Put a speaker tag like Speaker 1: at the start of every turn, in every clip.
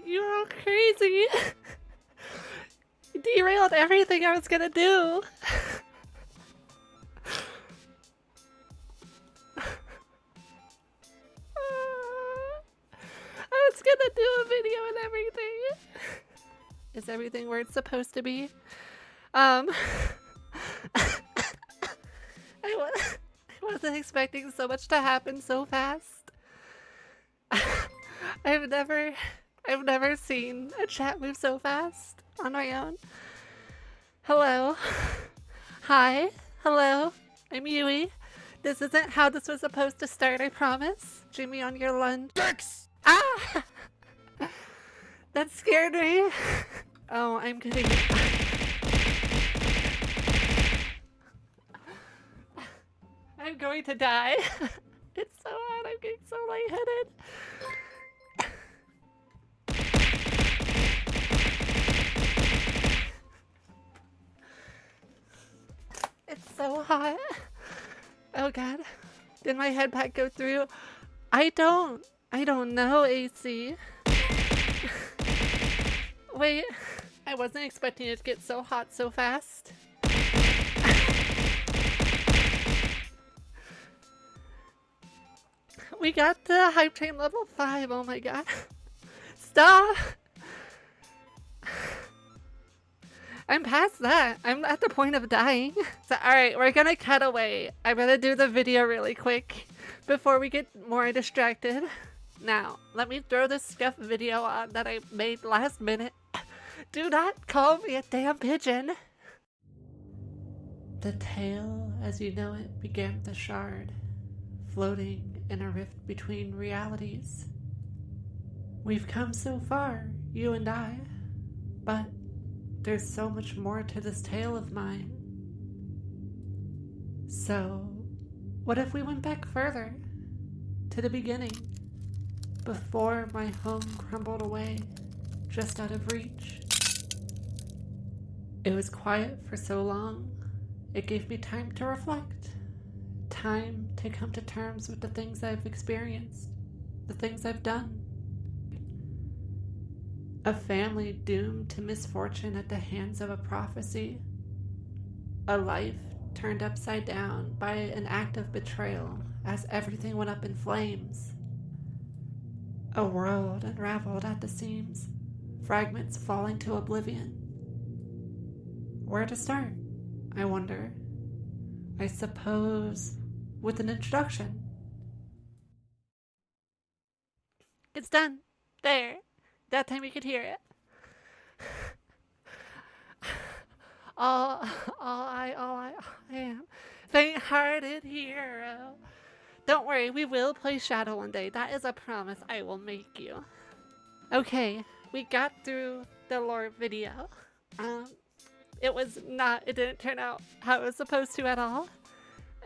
Speaker 1: You're all crazy. You derailed everything I was gonna do. I was gonna do a video and everything. Is everything where it's supposed to be? I wasn't expecting so much to happen so fast. I've never seen a chat move so fast on my own. Hello. Hi. Hello. I'm Yui. This isn't how this was supposed to start, I promise. Jimmy on your lunch. Dicks! Ah! That scared me. Oh, I'm kidding. I'm going to die. It's so hot, I'm getting so lightheaded. It's so hot. Oh god. Did my head pack go through? I don't know, AC. Wait, I wasn't expecting it to get so hot so fast. We got the hype train level 5, oh my god. Stop! I'm past that. I'm at the point of dying. So alright, we're gonna cut away. I'm gonna do the video really quick before we get more distracted. Now, let me throw this scuff video on that I made last minute. Do not call me a damn pigeon. The tale, as you know it, began with a shard, floating in a rift between realities. We've come so far, you and I, but there's so much more to this tale of mine. So, what if we went back further, to the beginning, before my home crumbled away, just out of reach? It was quiet for so long, it gave me time to reflect, time to come to terms with the things I've experienced, the things I've done. A family doomed to misfortune at the hands of a prophecy. A life turned upside down by an act of betrayal as everything went up in flames. A world unraveled at the seams, fragments falling to oblivion. Where to start, I wonder. I suppose with an introduction. It's done. There. That time you could hear it. all I am. Faint-hearted hero. Don't worry, we will play Shadow one day. That is a promise I will make you. Okay, we got through the lore video. It didn't turn out how it was supposed to at all.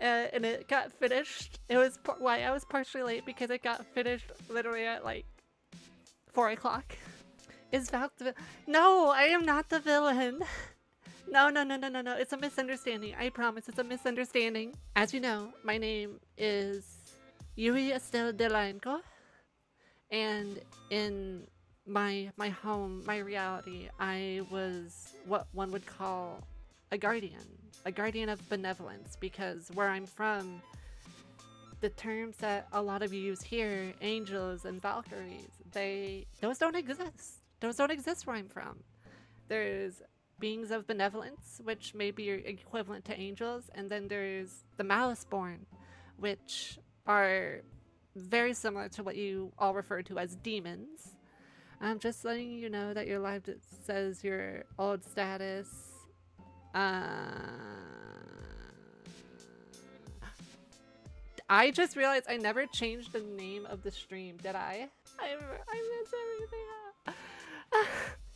Speaker 1: And it got finished. It was why I was partially late, because it got finished literally at like 4 o'clock. Is Valk the villain? No, I am not the villain. No. It's a misunderstanding. I promise it's a misunderstanding. As you know, my name is Yui Estelle Delanco. And in my home, my reality, I was what one would call a guardian of benevolence, because where I'm from, the terms that a lot of you use here, angels and Valkyries, those don't exist. Those don't exist where I'm from. There's beings of benevolence, which may be equivalent to angels, and then there's the Maliceborn, which are very similar to what you all refer to as demons. I'm just letting you know that your life says your old status. I just realized I never changed the name of the stream, did I? I messed everything up.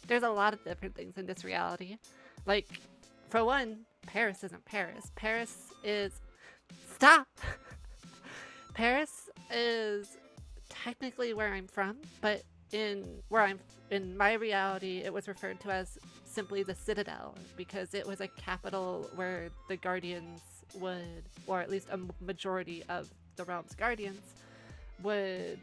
Speaker 1: There's a lot of different things in this reality. Like, for one, Paris isn't Paris. Paris is... Stop! Paris is technically where I'm from, but in my reality, it was referred to as simply the Citadel, because it was a capital where the Guardians would, or at least a majority of the realm's Guardians, would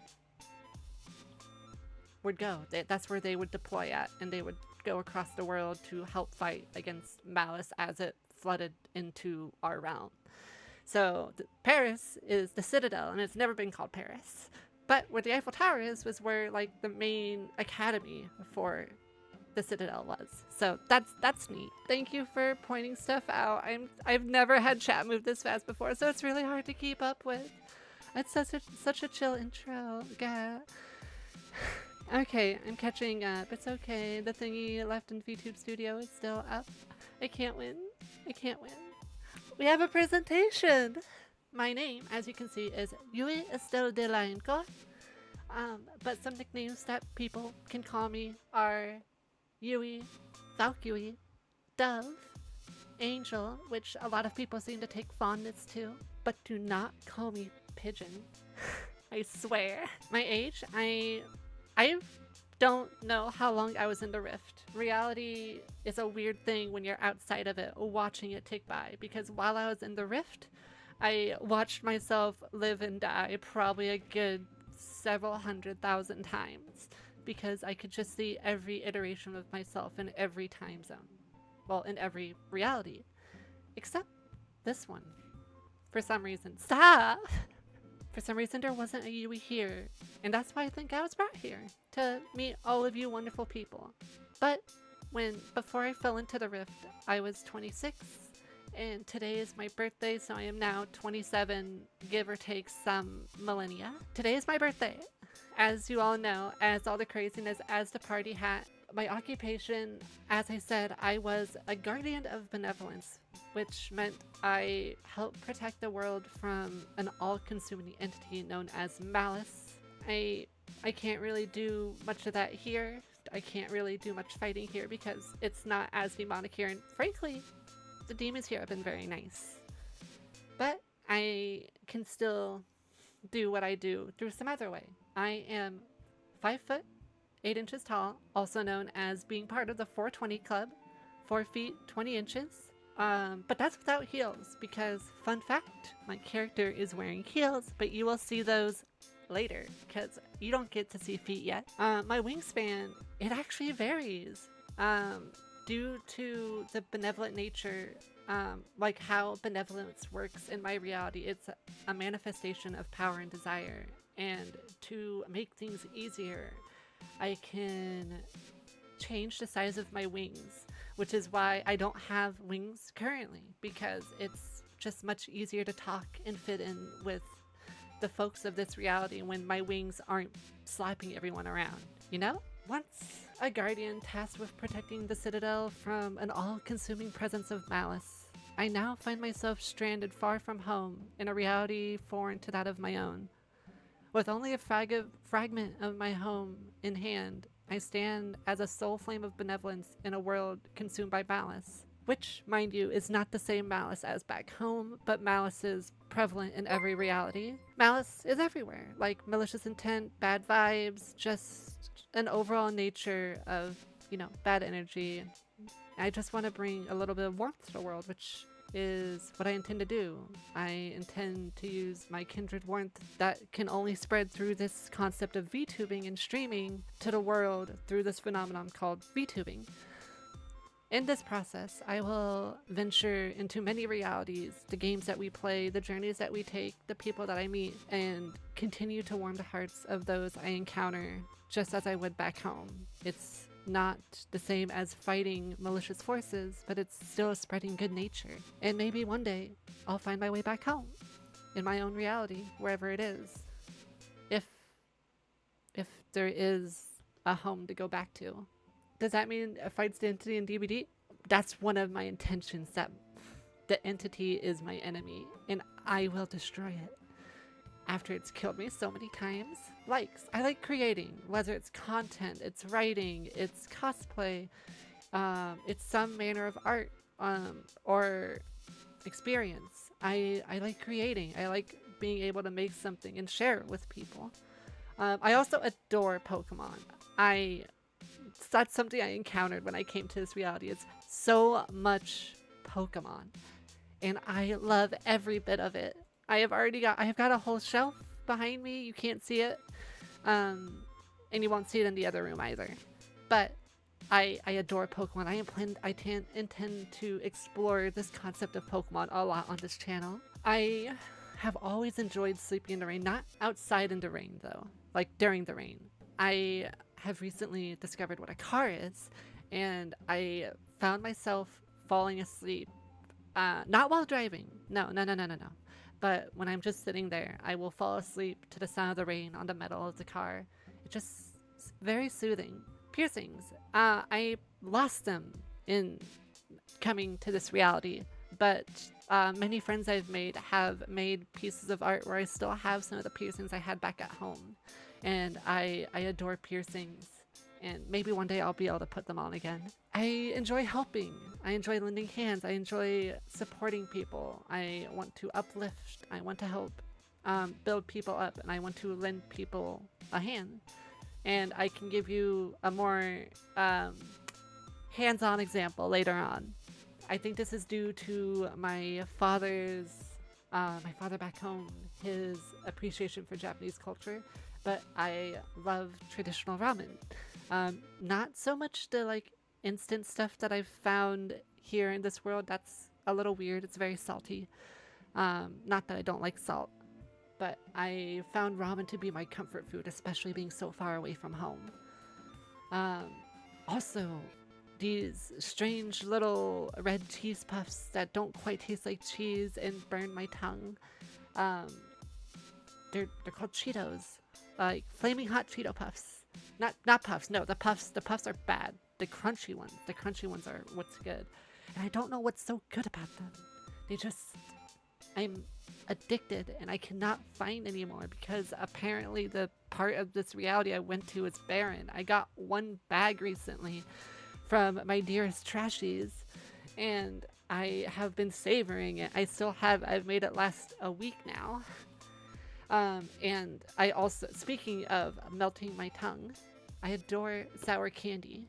Speaker 1: would go. That's where they would deploy at, and they would go across the world to help fight against malice as it flooded into our realm. So Paris is the Citadel, and it's never been called Paris. But where the Eiffel Tower is was where like the main academy for the Citadel was. So that's neat. Thank you for pointing stuff out. I've never had chat move this fast before, so it's really hard to keep up with. It's such a chill intro. Yeah. Okay, I'm catching up. It's okay. The thingy left in VTube Studio is still up. I can't win. I can't win. We have a presentation! My name, as you can see, is Yui Estelle de Lainco. But some nicknames that people can call me are Yui, ValkYui, Dove, Angel, which a lot of people seem to take fondness to, but do not call me Pigeon. I swear. My age, I don't know how long I was in the Rift. Reality is a weird thing when you're outside of it, watching it tick by, because while I was in the Rift, I watched myself live and die probably a good several 100,000 times, because I could just see every iteration of myself in every time zone. Well, in every reality. Except this one. For some reason. Stop! For some reason there wasn't a Yui here, and that's why I think I was brought here, to meet all of you wonderful people. But before I fell into the Rift, I was 26, and today is my birthday, so I am now 27, give or take some millennia. Today is my birthday. As you all know, as all the craziness, as the party hat, my occupation, as I said, I was a guardian of benevolence, which meant I helped protect the world from an all-consuming entity known as malice. I can't really do much of that here. I can't really do much fighting here because it's not as demonic here, and frankly, the demons here have been very nice. But I can still do what I do through some other way. I am 5 foot 8 inches tall, also known as being part of the 420 Club, 4 feet 20 inches. But that's without heels, because fun fact, my character is wearing heels, but you will see those later, because you don't get to see feet yet. My wingspan, it actually varies, due to the benevolent nature, like how benevolence works in my reality. It's a manifestation of power and desire, and to make things easier, I can change the size of my wings, which is why I don't have wings currently, because it's just much easier to talk and fit in with the folks of this reality when my wings aren't slapping everyone around, you know? Once a guardian tasked with protecting the Citadel from an all-consuming presence of malice, I now find myself stranded far from home in a reality foreign to that of my own. With only a fragment of my home in hand, I stand as a sole flame of benevolence in a world consumed by malice. Which, mind you, is not the same malice as back home, but malice is prevalent in every reality. Malice is everywhere, like malicious intent, bad vibes, just an overall nature of, you know, bad energy. I just want to bring a little bit of warmth to the world, which is what I intend to do. I intend to use my kindred warmth that can only spread through this concept of VTubing and streaming to the world through this phenomenon called VTubing. In this process, I will venture into many realities, the games that we play, the journeys that we take, the people that I meet, and continue to warm the hearts of those I encounter, just as I would back home. It's not the same as fighting malicious forces, but it's still spreading good nature. And maybe one day, I'll find my way back home, in my own reality, wherever it is. If there is a home to go back to. Does that mean it fights the entity in DBD? That's one of my intentions, that the entity is my enemy, and I will destroy it after it's killed me so many times. I like creating, whether it's content, it's writing, it's cosplay, it's some manner of art, or experience. I like creating. I like being able to make something and share it with people. I also adore Pokemon. That's something I encountered when I came to this reality. It's so much Pokemon, and I love every bit of it. I have got a whole shelf behind me. You can't see it. and you won't see it in the other room either. But I adore Pokemon. I intend to explore this concept of Pokemon a lot on this channel. I have always enjoyed sleeping in the rain, not outside in the rain though, like during the rain. I have recently discovered what a car is, and I found myself falling asleep, not while driving, no, but when I'm just sitting there, I will fall asleep to the sound of the rain on the metal of the car. It's just very soothing. Piercings. I lost them in coming to this reality, but many friends I've made have made pieces of art where I still have some of the piercings I had back at home. And I adore piercings, and maybe one day I'll be able to put them on again. I enjoy helping. I enjoy lending hands. I enjoy supporting people. I want to uplift. I want to help build people up, and I want to lend people a hand. And I can give you a more hands-on example later on. I think this is due to my father back home, his appreciation for Japanese culture, but I love traditional ramen. Not so much the like instant stuff that I've found here in this world. That's a little weird. It's very salty. Not that I don't like salt, but I found ramen to be my comfort food, especially being so far away from home. Also, these strange little red cheese puffs that don't quite taste like cheese and burn my tongue. They're called Cheetos, like flaming hot Cheeto puffs. Not puffs. No, the puffs are bad. The crunchy ones are what's good. And I don't know what's so good about them. I'm addicted and I cannot find anymore because apparently the part of this reality I went to is barren. I got one bag recently from my dearest trashies, and I have been savoring it. I've made it last a week now. And I also, speaking of melting my tongue, I adore sour candy.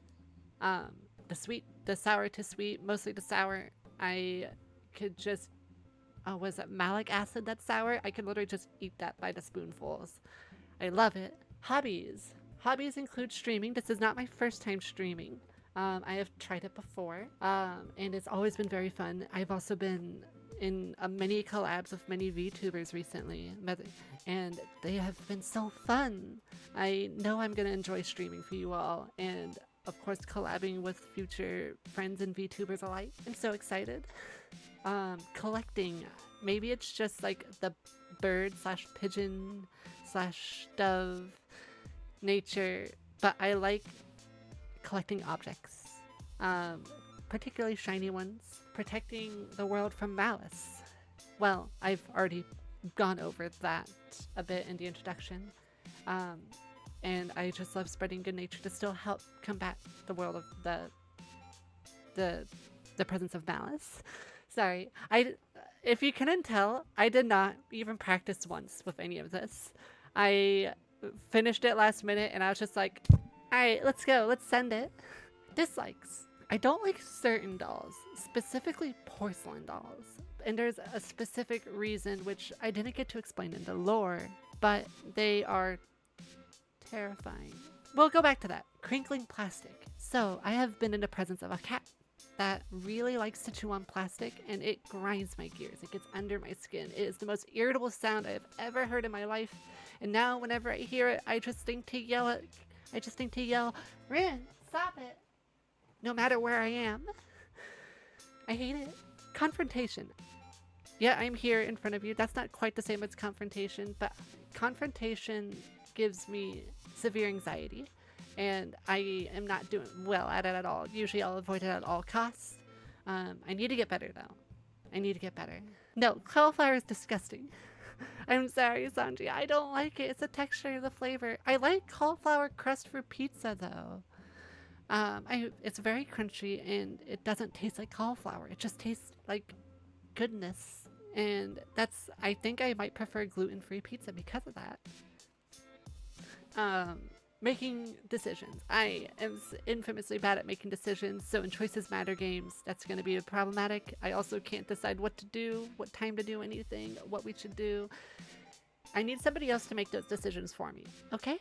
Speaker 1: The sour to sweet, mostly the sour. I could just, was it malic acid that's sour? I could literally just eat that by the spoonfuls. I love it. Hobbies. Hobbies include streaming. This is not my first time streaming. I have tried it before, and it's always been very fun. I've also been in many collabs with many VTubers recently, and they have been so fun. I know I'm going to enjoy streaming for you all, and of course collabing with future friends and VTubers alike. I'm so excited. Collecting. Maybe it's just like the bird / pigeon / dove nature, but I like collecting objects, particularly shiny ones. Protecting the world from malice. Well, I've already gone over that a bit in the introduction, and I just love spreading good nature to still help combat the world of the presence of malice. Sorry, if you couldn't tell, I did not even practice once with any of this. I finished it last minute and I was just like, alright, let's go, let's send it. Dislikes. I don't like certain dolls, specifically porcelain dolls. And there's a specific reason which I didn't get to explain in the lore, but they are terrifying. We'll go back to that. Crinkling plastic. So I have been in the presence of a cat that really likes to chew on plastic, and it grinds my gears. It gets under my skin. It is the most irritable sound I have ever heard in my life. And now whenever I hear it, I just think to yell, Rin, stop it. No matter where I am. I hate it. Confrontation. Yeah, I'm here in front of you. That's not quite the same as confrontation, but confrontation gives me severe anxiety, and I am not doing well at it at all. Usually I'll avoid it at all costs. I need to get better though. I need to get better. No, cauliflower is disgusting. I'm sorry, Sanji. I don't like it. It's the texture, the flavor. I like cauliflower crust for pizza though. It's very crunchy and it doesn't taste like cauliflower. It just tastes like goodness. And I think I might prefer gluten-free pizza because of that. Making decisions. I am infamously bad at making decisions, so in Choices Matter games, that's going to be problematic. I also can't decide what to do, what time to do anything, what we should do. I need somebody else to make those decisions for me, okay?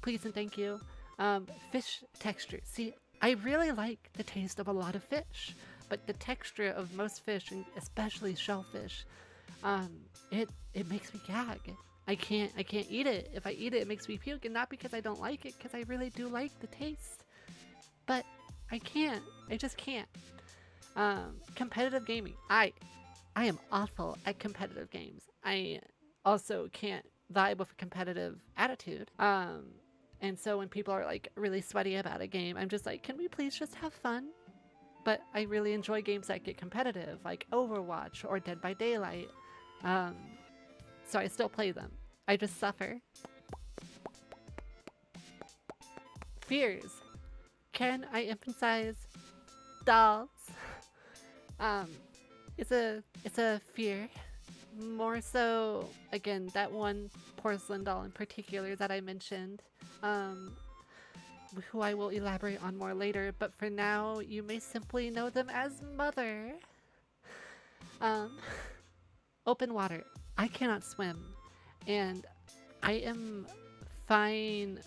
Speaker 1: please and thank you. Fish texture. See, I really like the taste of a lot of fish, but the texture of most fish, and especially shellfish, it makes me gag. I can't eat it. If I eat it, it makes me puke, and not because I don't like it, because I really do like the taste. But I can't. I just can't. Competitive gaming. I am awful at competitive games. I also can't vibe with a competitive attitude. And so when people are like really sweaty about a game, I'm just like, can we please just have fun? But I really enjoy games that get competitive, like Overwatch or Dead by Daylight. So I still play them. I just suffer. Fears. Can I emphasize dolls? It's a fear. More so, again, that one porcelain doll in particular that I mentioned, who I will elaborate on more later, but for now, you may simply know them as Mother. Open water. I cannot swim, and I am fine,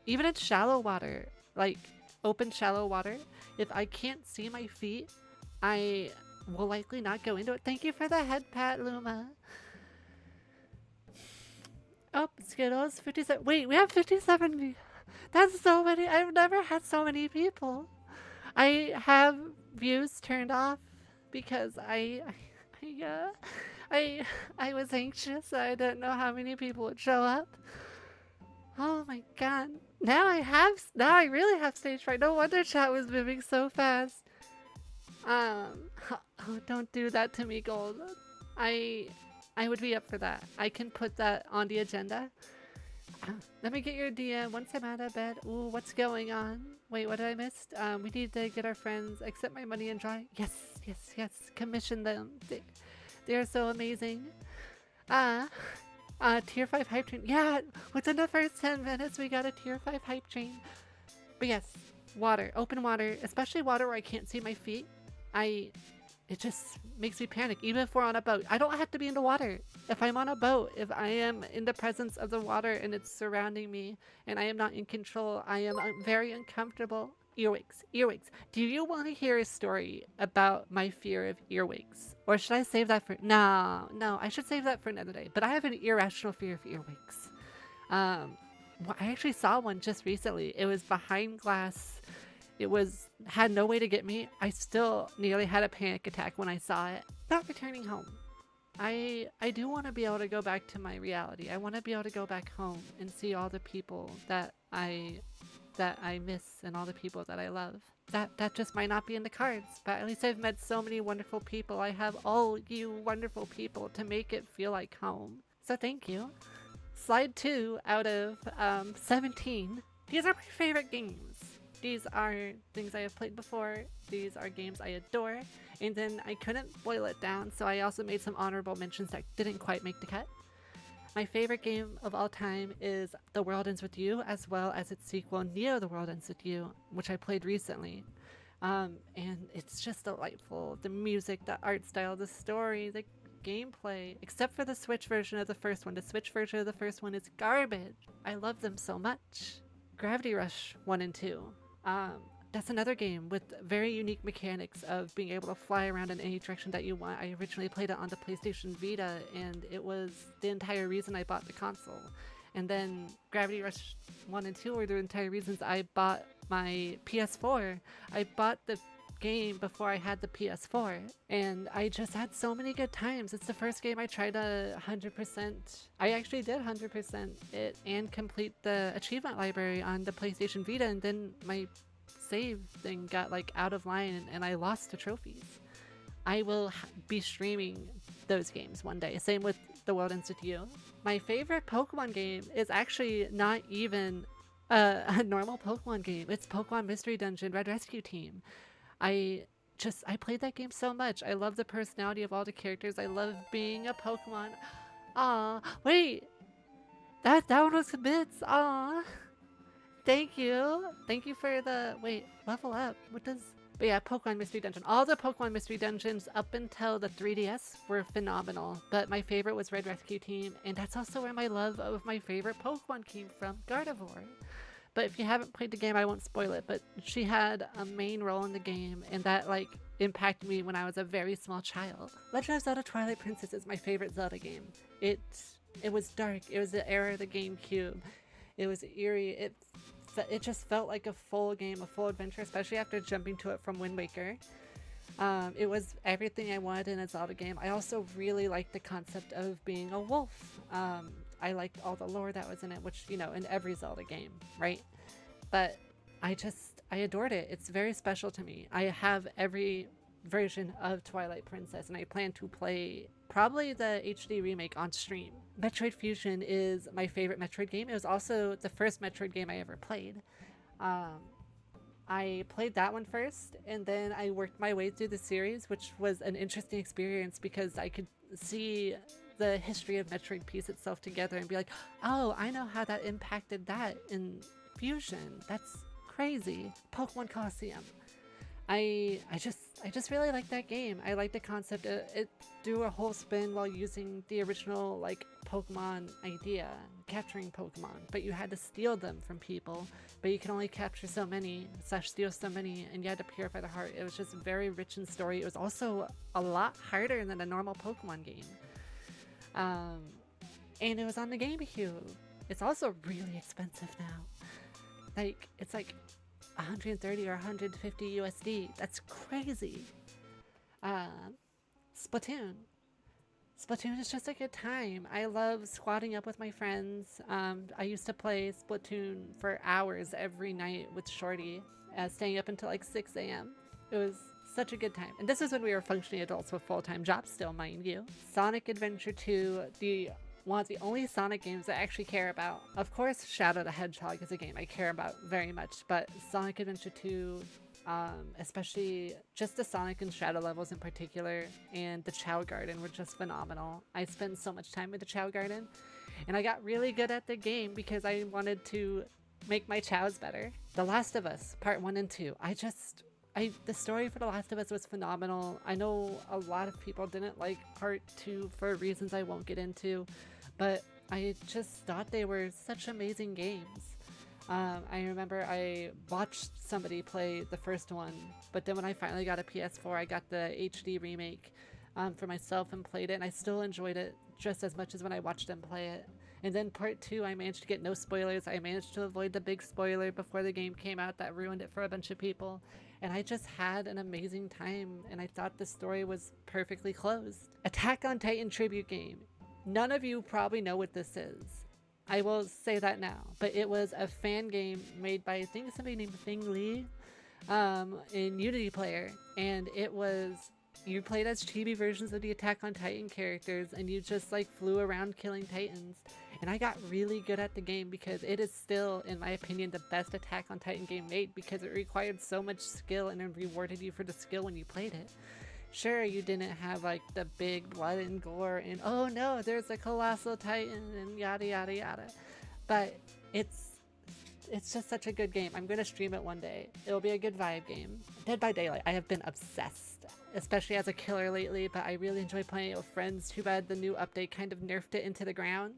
Speaker 1: even in shallow water, like open shallow water. If I can't see my feet, I will likely not go into it. Thank you for the head pat, Luma. Oh, Skittles, 57. Wait, we have 57. That's so many. I've never had so many people. I have views turned off because I was anxious. I didn't know how many people would show up. Oh my god. Now I really have stage fright. No wonder chat was moving so fast. Oh, don't do that to me, Gold. I would be up for that. I can put that on the agenda. Let me get your DM once I'm out of bed. Ooh, what's going on? Wait, what did I miss? We need to get our friends, accept my money and drawing. Yes. Commission them. They are so amazing. Tier 5 hype train. Yeah, within the first 10 minutes we got a tier 5 hype train. But yes, water, open water, especially water where I can't see my feet. It just makes me panic, even if we're on a boat. I don't have to be in the water. If I'm on a boat, if I am in the presence of the water and it's surrounding me and I am not in control, I am very uncomfortable. Earwigs. Do you want to hear a story about my fear of earwigs? Or should I save that for... No, I should save that for another day. But I have an irrational fear of earwigs. I actually saw one just recently. It was behind glass. It had no way to get me. I still nearly had a panic attack when I saw it. Not returning home. I do want to be able to go back to my reality. I want to be able to go back home and see all the people that I miss and all the people that I love. That just might not be in the cards, but at least I've met so many wonderful people. I have all you wonderful people to make it feel like home. So thank you. Slide 2 out of 17. These are my favorite games. These are things I have played before. These are games I adore. And then I couldn't boil it down, so I also made some honorable mentions that didn't quite make the cut. My favorite game of all time is The World Ends With You, as well as its sequel, Neo The World Ends With You, which I played recently. And it's just delightful. The music, the art style, the story, the gameplay, except for the Switch version of the first one. The Switch version of the first one is garbage. I love them so much. Gravity Rush 1 and 2. That's another game with very unique mechanics of being able to fly around in any direction that you want. I originally played it on the PlayStation Vita, and it was the entire reason I bought the console. And then Gravity Rush 1 and 2 were the entire reasons I bought my PS4. I bought the game before I had the PS4, and I just had so many good times. It's the first game I tried to 100%. I actually did 100% it and complete the achievement library on the PlayStation Vita, and then my save thing got like out of line and I lost the trophies. I will be streaming those games one day. Same with The World Ends With You. My favorite Pokemon game is actually not even a normal Pokemon game. It's Pokemon Mystery Dungeon Red Rescue Team. I played that game so much. I love the personality of all the characters. I love being a Pokemon. Aw, wait. That one was bits. Aw. Thank you. Thank you for the... Wait, level up. What does... But yeah, Pokemon Mystery Dungeon. All the Pokemon Mystery Dungeons up until the 3DS were phenomenal, but my favorite was Red Rescue Team, and that's also where my love of my favorite Pokemon came from, Gardevoir. But if you haven't played the game, I won't spoil it, but she had a main role in the game, and that, like, impacted me when I was a very small child. Legend of Zelda Twilight Princess is my favorite Zelda game. It was dark. It was the era of the GameCube. It was eerie. It just felt like a full game, a full adventure, especially after jumping to it from Wind Waker. It was everything I wanted in a Zelda game. I also really liked the concept of being a wolf. I liked all the lore that was in it, which, you know, in every Zelda game, right? But I adored it. It's very special to me. I have every version of Twilight Princess, and I plan to play probably the HD remake on stream. Metroid Fusion is my favorite Metroid game. It was also the first Metroid game I ever played. I played that one first, and then I worked my way through the series, which was an interesting experience because I could see the history of Metroid piece itself together and be like, oh, I know how that impacted that in Fusion. That's crazy. Pokemon Colosseum. I just really like that game. I like the concept. It threw a whole spin while using the original, like, Pokemon idea, capturing Pokemon, but you had to steal them from people, but you can only capture so many / steal so many, and you had to purify the heart. It was just very rich in story. It was also a lot harder than a normal Pokemon game. And it was on the GameCube. It's also really expensive now. Like, it's like 130 or 150 USD. That's crazy. Splatoon. Splatoon is just a good time. I love squatting up with my friends. I used to play Splatoon for hours every night with Shorty, staying up until like 6 a.m. It was such a good time. And this is when we were functioning adults with full-time jobs still, mind you. Sonic Adventure 2, one of the only Sonic games I actually care about. Of course, Shadow the Hedgehog is a game I care about very much, but Sonic Adventure 2, especially just the Sonic and Shadow levels in particular, and the Chow Garden were just phenomenal. I spent so much time with the Chow Garden, and I got really good at the game because I wanted to make my chows better. The Last of Us, Part 1 and 2. The story for The Last of Us was phenomenal. I know a lot of people didn't like Part 2 for reasons I won't get into, but I just thought they were such amazing games. I remember I watched somebody play the first one, but then when I finally got a PS4, I got the HD remake for myself and played it, and I still enjoyed it just as much as when I watched them play it. And then Part 2, I managed to get no spoilers. I managed to avoid the big spoiler before the game came out that ruined it for a bunch of people. And I just had an amazing time, and I thought the story was perfectly closed. Attack on Titan tribute game. None of you probably know what this is. I will say that now. But it was a fan game made by, I think, somebody named Feng Li in Unity Player. And it was, you played as chibi versions of the Attack on Titan characters, and you just like flew around killing titans. And I got really good at the game because it is still, in my opinion, the best Attack on Titan game made because it required so much skill and it rewarded you for the skill when you played it. Sure, you didn't have like the big blood and gore and oh no, there's a colossal titan and yada yada yada. But it's just such a good game. I'm going to stream it one day. It'll be a good vibe game. Dead by Daylight, I have been obsessed, especially as a killer lately, but I really enjoy playing it with friends. Too bad the new update kind of nerfed it into the ground.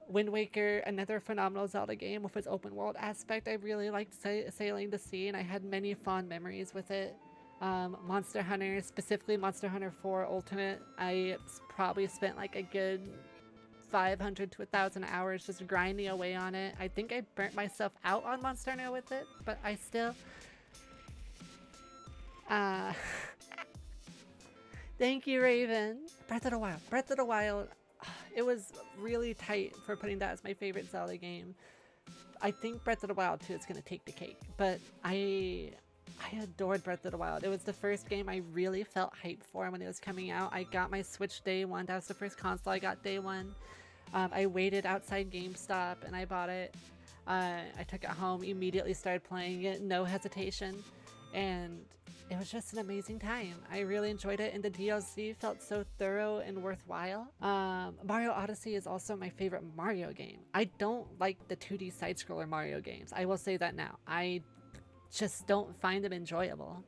Speaker 1: Wind Waker, another phenomenal Zelda game with its open world aspect. I really liked sailing the sea, and I had many fond memories with it. Monster Hunter, specifically Monster Hunter 4 Ultimate, I probably spent like a good 500 to 1,000 hours just grinding away on it. I think I burnt myself out on Monster Hunter with it, but I still... Thank you, Raven. Breath of the Wild. Breath of the Wild. It was really tight for putting that as my favorite Zelda game. I think Breath of the Wild 2 is going to take the cake, but I adored Breath of the Wild. It was the first game I really felt hyped for when it was coming out. I got my Switch day one. That was the first console I got day one. I waited outside GameStop and I bought it. I took it home, immediately started playing it, no hesitation. And it was just an amazing time. I really enjoyed it, and the DLC felt so thorough and worthwhile. Mario Odyssey is also my favorite Mario game. I don't like the 2D side-scroller Mario games. I will say that now. I just don't find them enjoyable.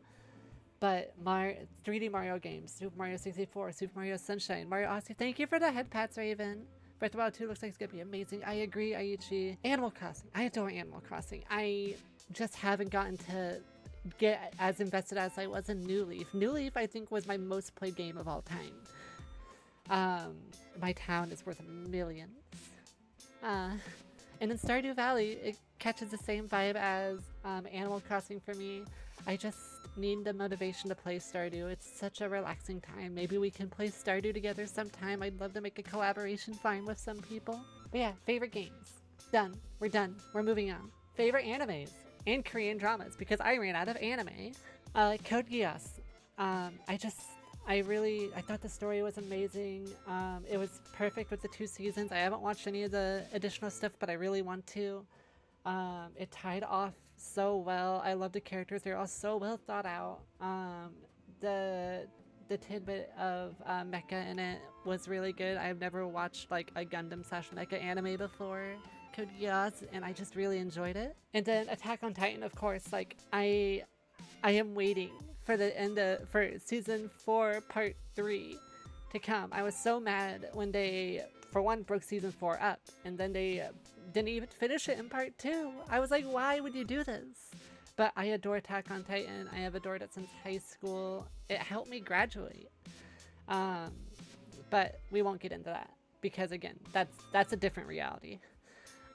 Speaker 1: But 3D Mario games, Super Mario 64, Super Mario Sunshine, Mario Odyssey. Thank you for the head pats, Raven. Breath of the Wild 2 looks like it's gonna be amazing. I agree, Aichi. Animal Crossing. I adore Animal Crossing. I just haven't gotten to get as invested as I was in New Leaf. New Leaf, I think, was my most played game of all time. My town is worth millions. And in Stardew Valley, it catches the same vibe as Animal Crossing for me. I just need the motivation to play Stardew. It's such a relaxing time. Maybe we can play Stardew together sometime. I'd love to make a collaboration farm with some people. But yeah, favorite games. Done. We're done. We're moving on. Favorite animes and Korean dramas, because I ran out of anime. Code Geass. I thought the story was amazing. It was perfect with the 2 seasons. I haven't watched any of the additional stuff, but I really want to. It tied off so well. I love the characters. They're all so well thought out. The tidbit of mecha in it was really good. I've never watched like a Gundam / mecha anime before, Code Geass, and I just really enjoyed it. And then Attack on Titan, of course. Like I am waiting for the end for season 4 part 3 to come. I was so mad when they, for one, broke season 4 up, and then they didn't even finish it in part 2. I was like, why would you do this? But I adore Attack on Titan. I have adored it since high school. It helped me graduate. But we won't get into that because, again, that's a different reality.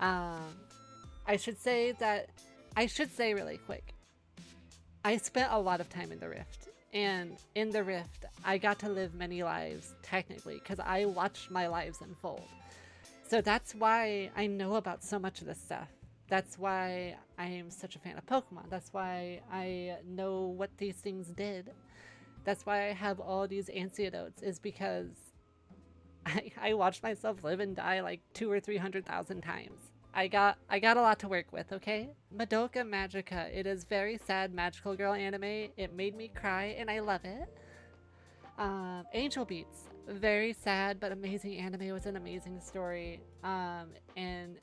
Speaker 1: I should say really quick, I spent a lot of time in the Rift, and in the Rift, I got to live many lives, technically, because I watched my lives unfold. So that's why I know about so much of this stuff. That's why I am such a fan of Pokemon. That's why I know what these things did. That's why I have all these anecdotes, is because I watched myself live and die like 200,000 or 300,000 times. I got a lot to work with, okay? Madoka Magica. It is very sad magical girl anime. It made me cry and I love it. Angel Beats. Very sad but amazing anime. It was an amazing story. And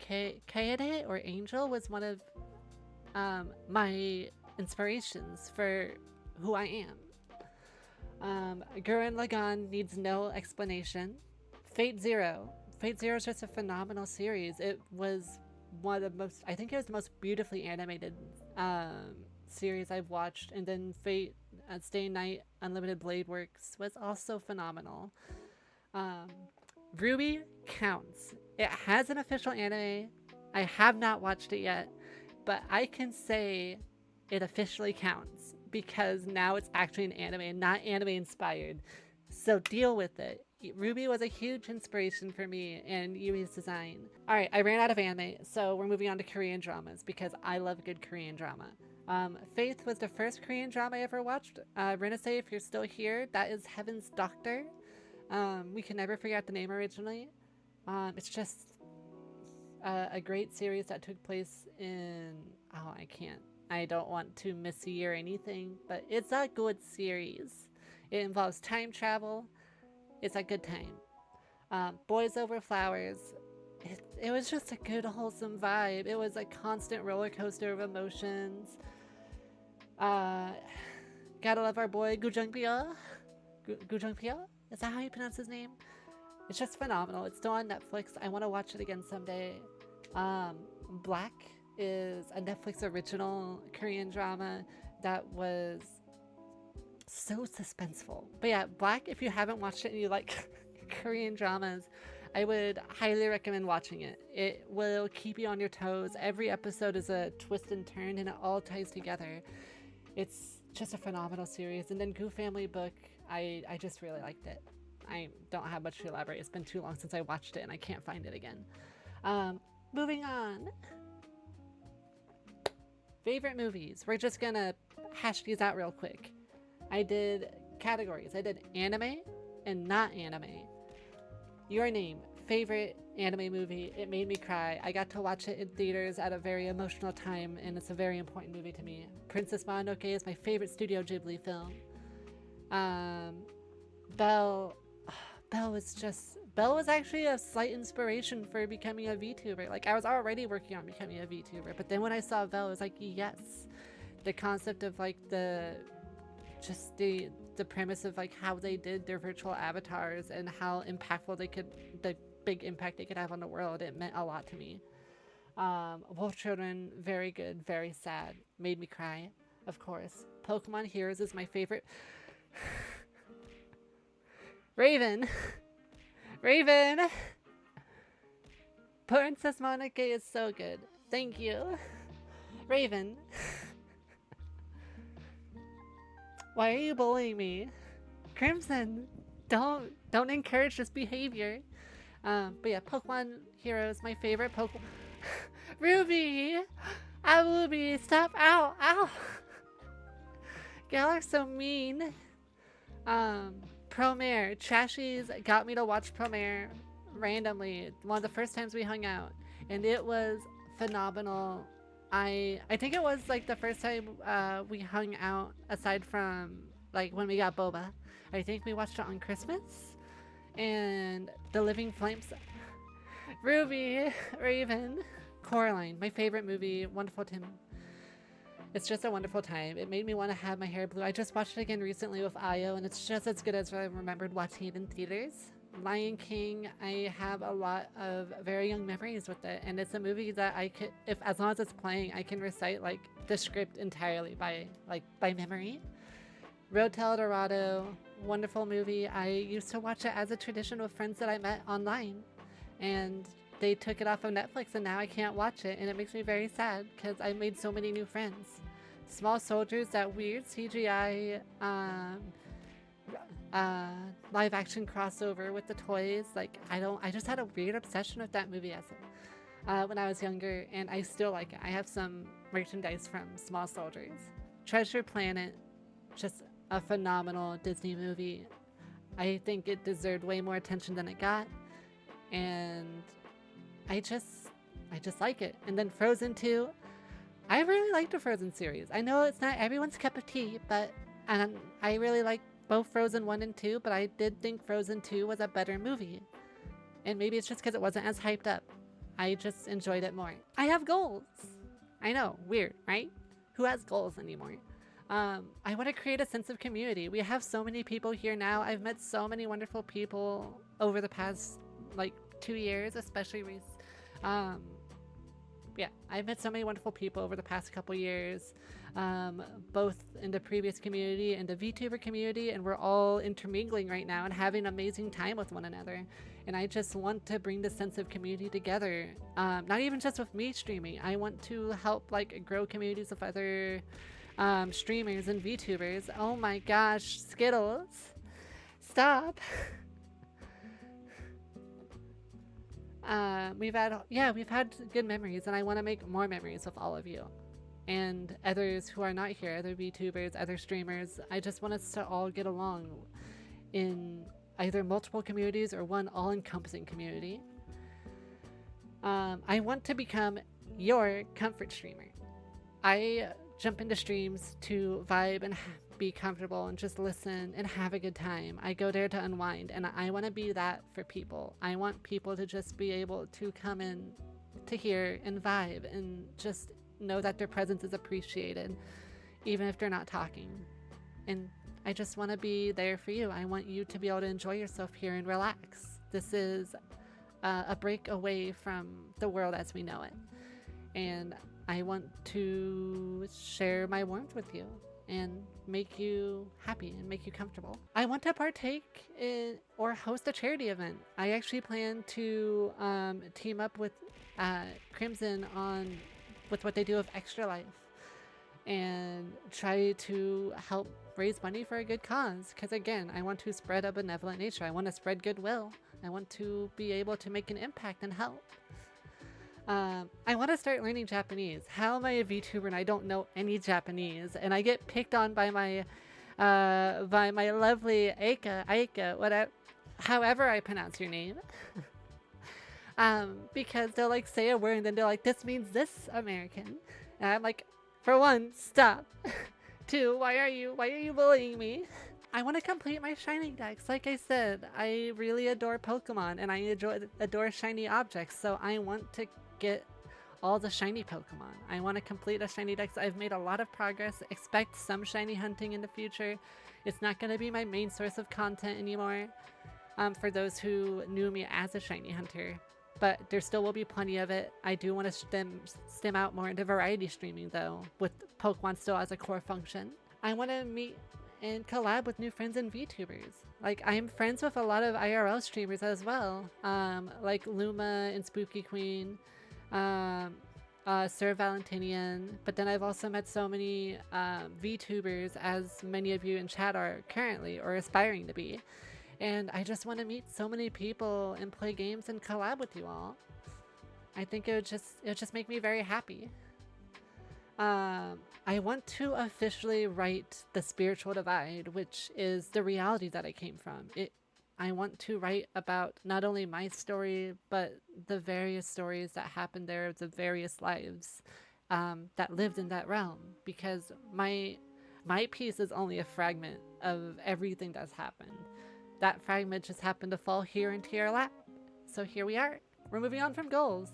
Speaker 1: Kaede or Angel was one of my inspirations for who I am. Gurren Lagann needs no explanation. Fate Zero. Fate Zero is just a phenomenal series. It was one of the most, I think it was the most beautifully animated series I've watched. And then Fate Stay Night Unlimited Blade Works was also phenomenal. Ruby counts. It has an official anime. I have not watched it yet, but I can say it officially counts because now it's actually an anime and not anime inspired. So deal with it. Ruby was a huge inspiration for me and Yui's design. Alright, I ran out of anime, so we're moving on to Korean dramas because I love good Korean drama. Faith was the first Korean drama I ever watched. Renase, if you're still here, that is Heaven's Doctor. We can never forget the name originally. It's just a great series that took place in... Oh, I don't want to miss a year or anything, but it's a good series. It involves time travel. It's a good time. Boys Over Flowers. It was just a good, wholesome vibe. It was a constant roller coaster of emotions. Gotta love our boy Gu Jung-pyo. Gu Jung-pyo? Is that how you pronounce his name? It's just phenomenal. It's still on Netflix. I want to watch it again someday. Black is a Netflix original Korean drama that was so suspenseful. But yeah, Black, if you haven't watched it and you like Korean dramas, I would highly recommend watching it. It will keep you on your toes. Every episode is a twist and turn and it all ties together. It's just a phenomenal series. And then Goo Family Book, I just really liked it. I don't have much to elaborate. It's been too long since I watched it and I can't find it again. Moving on. Favorite movies. We're just gonna hash these out real quick. I did categories. I did anime and not anime. Your Name, favorite anime movie. It made me cry. I got to watch it in theaters at a very emotional time, and it's a very important movie to me. Princess Mononoke is my favorite Studio Ghibli film. Belle was just Belle was actually a slight inspiration for becoming a VTuber. Like, I was already working on becoming a VTuber, but then when I saw Belle, I was like, yes. The concept of like the premise of like how they did their virtual avatars and how impactful the big impact they could have on the world, it meant a lot to me. Wolf Children, very good, very sad. Made me cry, of course. Pokemon Heroes is my favorite. Raven! Raven! Princess Mononoke is so good. Thank you. Raven. Why are you bullying me? Crimson, don't encourage this behavior. But yeah, Pokemon Heroes, my favorite Pokemon. Ruby! Ruby, stop! Ow! Ow! Y'all are so mean. Promare. Trashies got me to watch Promare randomly. One of the first times we hung out. And it was phenomenal. I think it was like the first time we hung out aside from like when we got boba. I think we watched it on Christmas. And The Living Flames. Ruby, Raven, Coraline, my favorite movie, Wonderful Tim. It's just a wonderful time. It made me want to have my hair blue. I just watched it again recently with Ayo, and it's just as good as I remembered watching it in theaters. Lion King, I have a lot of very young memories with it, and it's a movie that I could, if as long as it's playing, I can recite like the script entirely by memory. Road to El Dorado, wonderful movie. I used to watch it as a tradition with friends that I met online, and they took it off of Netflix, and now I can't watch it, and it makes me very sad because I made so many new friends. Small Soldiers, that weird CGI live action crossover with the toys. Like, I just had a weird obsession with that movie when I was younger, and I still like it. I have some merchandise from Small Soldiers. Treasure Planet, just a phenomenal Disney movie. I think it deserved way more attention than it got, and I just like it. And then Frozen 2, I really liked the Frozen series. I know it's not everyone's cup of tea, but I really like both Frozen 1 and 2, but I did think Frozen 2 was a better movie. And maybe it's just because it wasn't as hyped up. I just enjoyed it more. I have goals. I know, weird, right? Who has goals anymore? I want to create a sense of community. We have so many people here now. I've met so many wonderful people over the past, 2 years, especially yeah, I've met so many wonderful people over the past couple years, both in the previous community and the VTuber community, and we're all intermingling right now and having an amazing time with one another. And I just want to bring this sense of community together, not even just with me streaming. I want to help grow communities of other streamers and VTubers. Oh my gosh, Skittles, stop. We've had good memories, and I want to make more memories with all of you and others who are not here, other VTubers, other streamers. I just want us to all get along in either multiple communities or one all-encompassing community. I want to become your comfort streamer. I jump into streams to vibe and be comfortable and just listen and have a good time. I go there to unwind, and I want to be that for people. I want people to just be able to come in to hear and vibe and just know that their presence is appreciated, even if they're not talking. And I just want to be there for you. I want you to be able to enjoy yourself here and relax. This is a break away from the world as we know it. And I want to share my warmth with you and make you happy and make you comfortable. I want to partake in or host a charity event. I actually plan to team up with Crimson with what they do with Extra Life and try to help raise money for a good cause. Because again, I want to spread a benevolent nature. I want to spread goodwill. I want to be able to make an impact and help. I want to start learning Japanese. How am I a VTuber and I don't know any Japanese? And I get picked on by my lovely Aika, whatever, however I pronounce your name. Because they'll say a word and then they're like, this means this, American. And I'm like, for one, stop. Two, why are you bullying me? I want to complete my shiny decks. Like I said, I really adore Pokemon and I adore shiny objects, so I want to get all the shiny Pokemon. I want to complete a shiny deck. I've made a lot of progress. Expect some shiny hunting in the future. It's not going to be my main source of content anymore, for those who knew me as a shiny hunter, but there still will be plenty of it. I do want to stem out more into variety streaming though, with Pokemon still as a core function. I want to meet and collab with new friends and VTubers. Like, I'm friends with a lot of IRL streamers as well, like Luma and Spooky Queen, Sir Valentinian, but then I've also met so many VTubers, as many of you in chat are currently or aspiring to be, and I just want to meet so many people and play games and collab with you all. I think it would just make me very happy. I want to officially write The Spiritual Divide, which is the reality that I came from. I want to write about not only my story, but the various stories that happened there, the various lives that lived in that realm, because my piece is only a fragment of everything that's happened. That fragment just happened to fall here into your lap. So here we are. We're moving on from goals.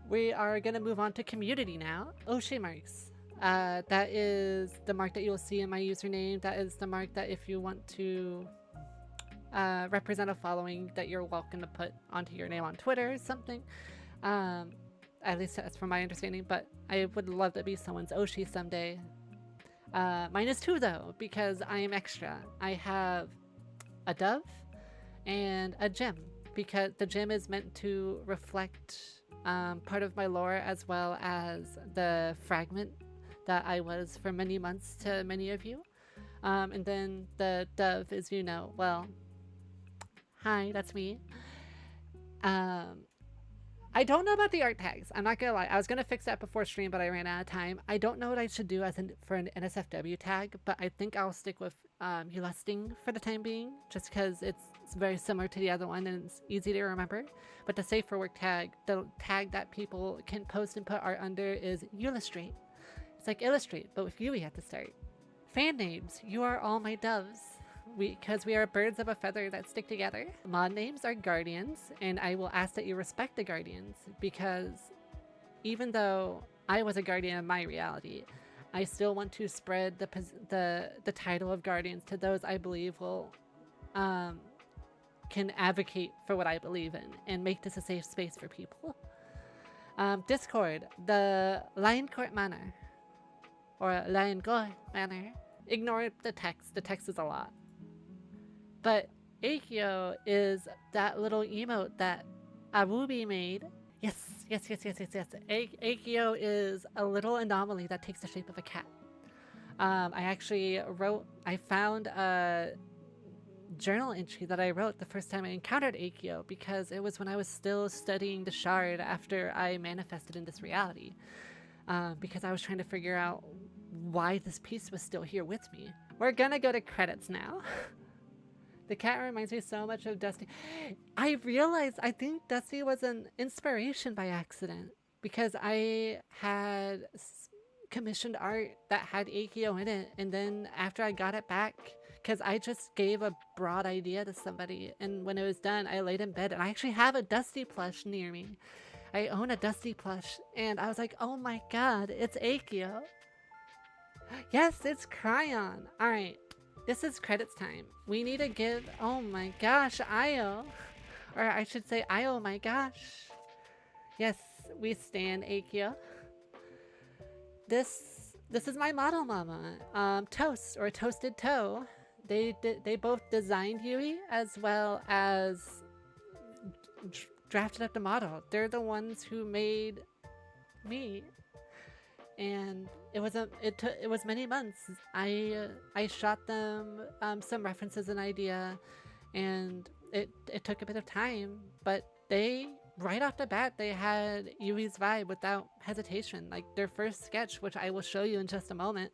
Speaker 1: We are going to move on to community now. O'Shea marks. That is the mark that you'll see in my username. That is the mark that if you want to represent a following, that you're welcome to put onto your name on Twitter or something. At least that's from my understanding, but I would love to be someone's Oshi someday. Mine is 2 though, because I am extra. I have a dove and a gem, because the gem is meant to reflect part of my lore, as well as the fragment that I was for many months to many of you. And then the dove is, you know, well, hi, that's me. I don't know about the art tags. I'm not gonna lie. I was gonna fix that before stream, but I ran out of time. I don't know what I should do for an NSFW tag, but I think I'll stick with Ulasting for the time being, just because it's very similar to the other one and it's easy to remember. But the safe for work tag, the tag that people can post and put art under, is Illustrate. It's like Illustrate, but with Yui at the start. Fan names, you are all my doves. Because we are birds of a feather that stick together. Mod names are guardians, and I will ask that you respect the guardians, because even though I was a guardian of my reality, I still want to spread the title of guardians to those I believe will can advocate for what I believe in and make this a safe space for people. Discord, the Lion Court Manor, or Lion Court Manor. Ignore the text. The text is a lot. But Akio is that little emote that Awubi made. Yes. Akio is a little anomaly that takes the shape of a cat. I found a journal entry that I wrote the first time I encountered Akio, because it was when I was still studying the shard after I manifested in this reality. Because I was trying to figure out why this piece was still here with me. We're gonna go to credits now. The cat reminds me so much of Dusty. I realized I think Dusty was an inspiration by accident, because I had commissioned art that had Akio in it, and then after I got it back, because I just gave a broad idea to somebody, and when it was done, I laid in bed, and I actually have a Dusty plush near me. I own a Dusty plush, and I was like, oh my god, it's Akio. Yes, it's Cryon. Alright. This is credits time. We need to give, oh my gosh, Io. Or I should say, Io, my gosh. Yes, we stand Akio. This is my model mama. Toast, or Toasted Toe. They both designed Yui as well as drafted up the model. They're the ones who made me. And it was many months. I shot them some references and idea, and it took a bit of time, but they, right off the bat, they had Yui's vibe without hesitation. Like, their first sketch, which I will show you in just a moment,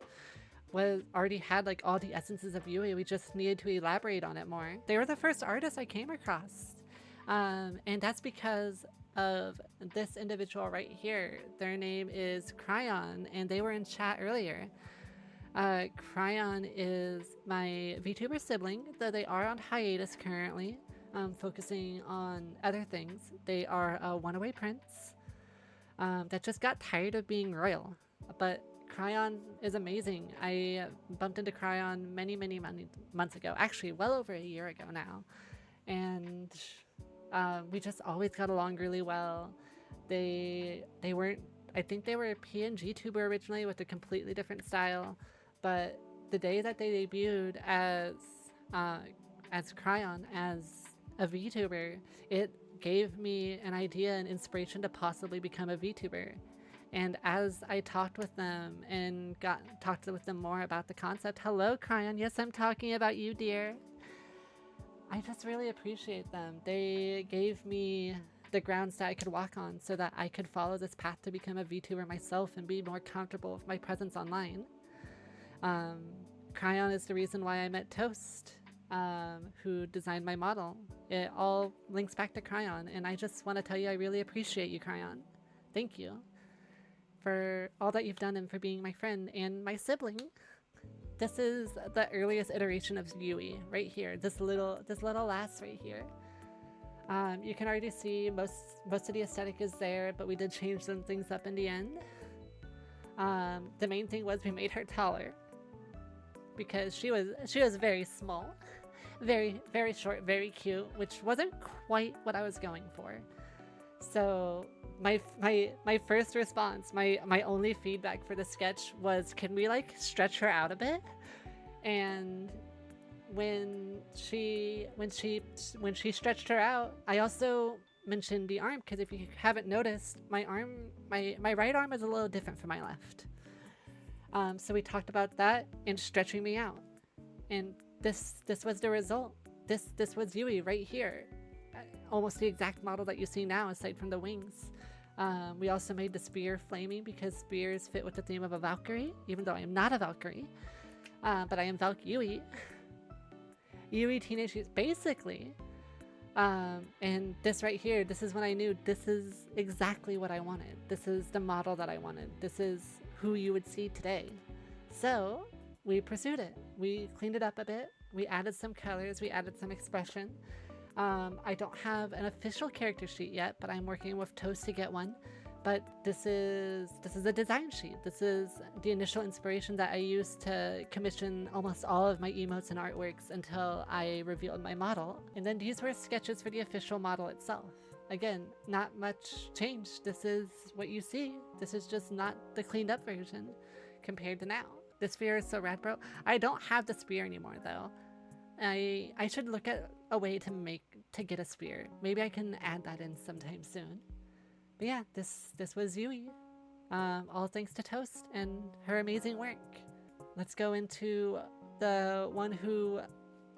Speaker 1: already had like all the essences of Yui. We just needed to elaborate on it more. They were the first artists I came across, and that's because of this individual right here. Their name is Cryon, and they were in chat earlier. Cryon is my VTuber sibling, though they are on hiatus currently, focusing on other things. They are a Runaway Prince that just got tired of being royal. But Cryon is amazing. I bumped into Cryon many months ago, actually well over a year ago now. And we just always got along really well. They weren't, I think they were a PNG tuber originally with a completely different style, but the day that they debuted as Cryon, as a VTuber, it gave me an idea and inspiration to possibly become a VTuber. And as I talked with them and talked with them more about the concept, hello Cryon, yes I'm talking about you dear. I just really appreciate them. They gave me the grounds that I could walk on so that I could follow this path to become a VTuber myself and be more comfortable with my presence online. Cryon is the reason why I met Toast, who designed my model. It all links back to Cryon, and I just want to tell you I really appreciate you, Cryon. Thank you for all that you've done and for being my friend and my sibling. This is the earliest iteration of Yui right here. This little lass right here. You can already see most of the aesthetic is there, but we did change some things up in the end. The main thing was we made her taller because she was very small, very short, very cute, which wasn't quite what I was going for. So my first response, my only feedback for the sketch was, can we like stretch her out a bit? And when she stretched her out, I also mentioned the arm, because if you haven't noticed, my right arm is a little different from my left. So we talked about that and stretching me out, and this was the result. This was Yui right here, almost the exact model that you see now, aside from the wings. We also made the spear flaming because spears fit with the theme of a Valkyrie, even though I am not a Valkyrie, but I am ValkYui. Yui teenage years, basically. And this right here, this is when I knew this is exactly what I wanted. This is the model that I wanted. This is who you would see today. So we pursued it. We cleaned it up a bit. We added some colors. We added some expression. I don't have an official character sheet yet, but I'm working with Toast to get one. But this is a design sheet. This is the initial inspiration that I used to commission almost all of my emotes and artworks until I revealed my model. And then these were sketches for the official model itself. Again, not much changed. This is what you see. This is just not the cleaned up version compared to now. The spear is so rad, bro. I don't have the spear anymore though. I should look at a way to get a spear. Maybe I can add that in sometime soon. But yeah, this was Yui. All thanks to Toast and her amazing work. Let's go into the one who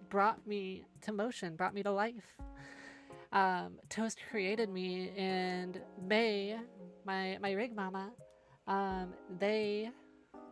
Speaker 1: brought me to motion, brought me to life. Toast created me, and May, my rig mama, they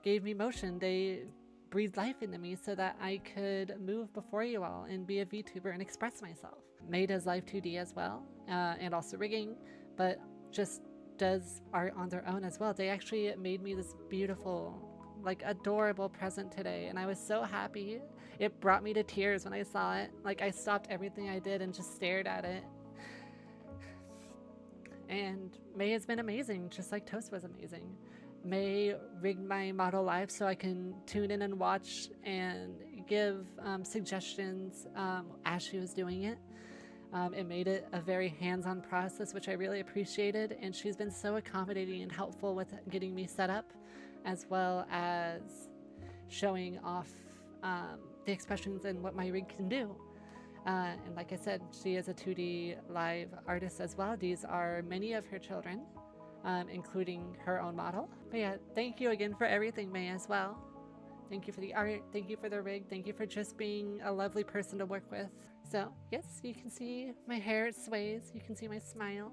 Speaker 1: gave me motion. They breathed life into me so that I could move before you all and be a VTuber and express myself. May does live 2D as well, and also rigging, but just does art on their own as well. They actually made me this beautiful, like adorable present today, and I was so happy. It brought me to tears when I saw it. Like I stopped everything I did and just stared at it. And May has been amazing, just like Toast was amazing. May rigged my model live so I can tune in and watch and give suggestions as she was doing it. It made it a very hands-on process, which I really appreciated, and she's been so accommodating and helpful with getting me set up, as well as showing off the expressions and what my rig can do. And like I said, she is a 2D live artist as well. These are many of her children, including her own model. But yeah, thank you again for everything, May, as well. Thank you for the art, thank you for the rig, thank you for just being a lovely person to work with. So yes, you can see my hair sways, you can see my smile.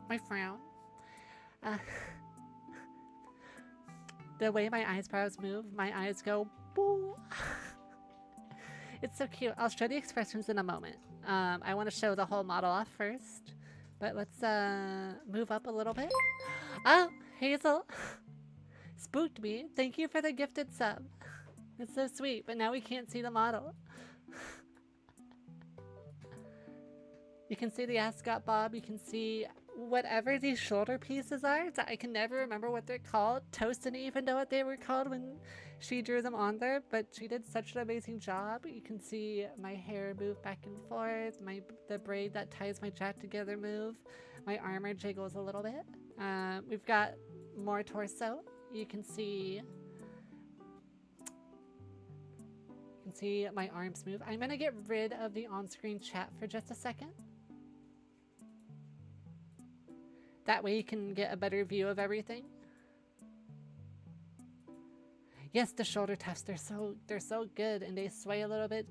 Speaker 1: My frown. The way my eyebrows move, my eyes go boo. It's so cute. I'll show the expressions in a moment. I want to show the whole model off first. But let's move up a little bit. Oh, Hazel. Spooked me. Thank you for the gifted sub. It's so sweet, but now we can't see the model. You can see the ascot bob. You can see whatever these shoulder pieces are that I can never remember what they're called. Toast didn't even know what they were called when she drew them on there, but she did such an amazing job. You can see my hair move back and forth, the braid that ties my jacket together move, my armor jiggles a little bit. We've got more torso. You can see my arms move. I'm gonna get rid of the on-screen chat for just a second. That way you can get a better view of everything. Yes, the shoulder tufts, they're so good and they sway a little bit.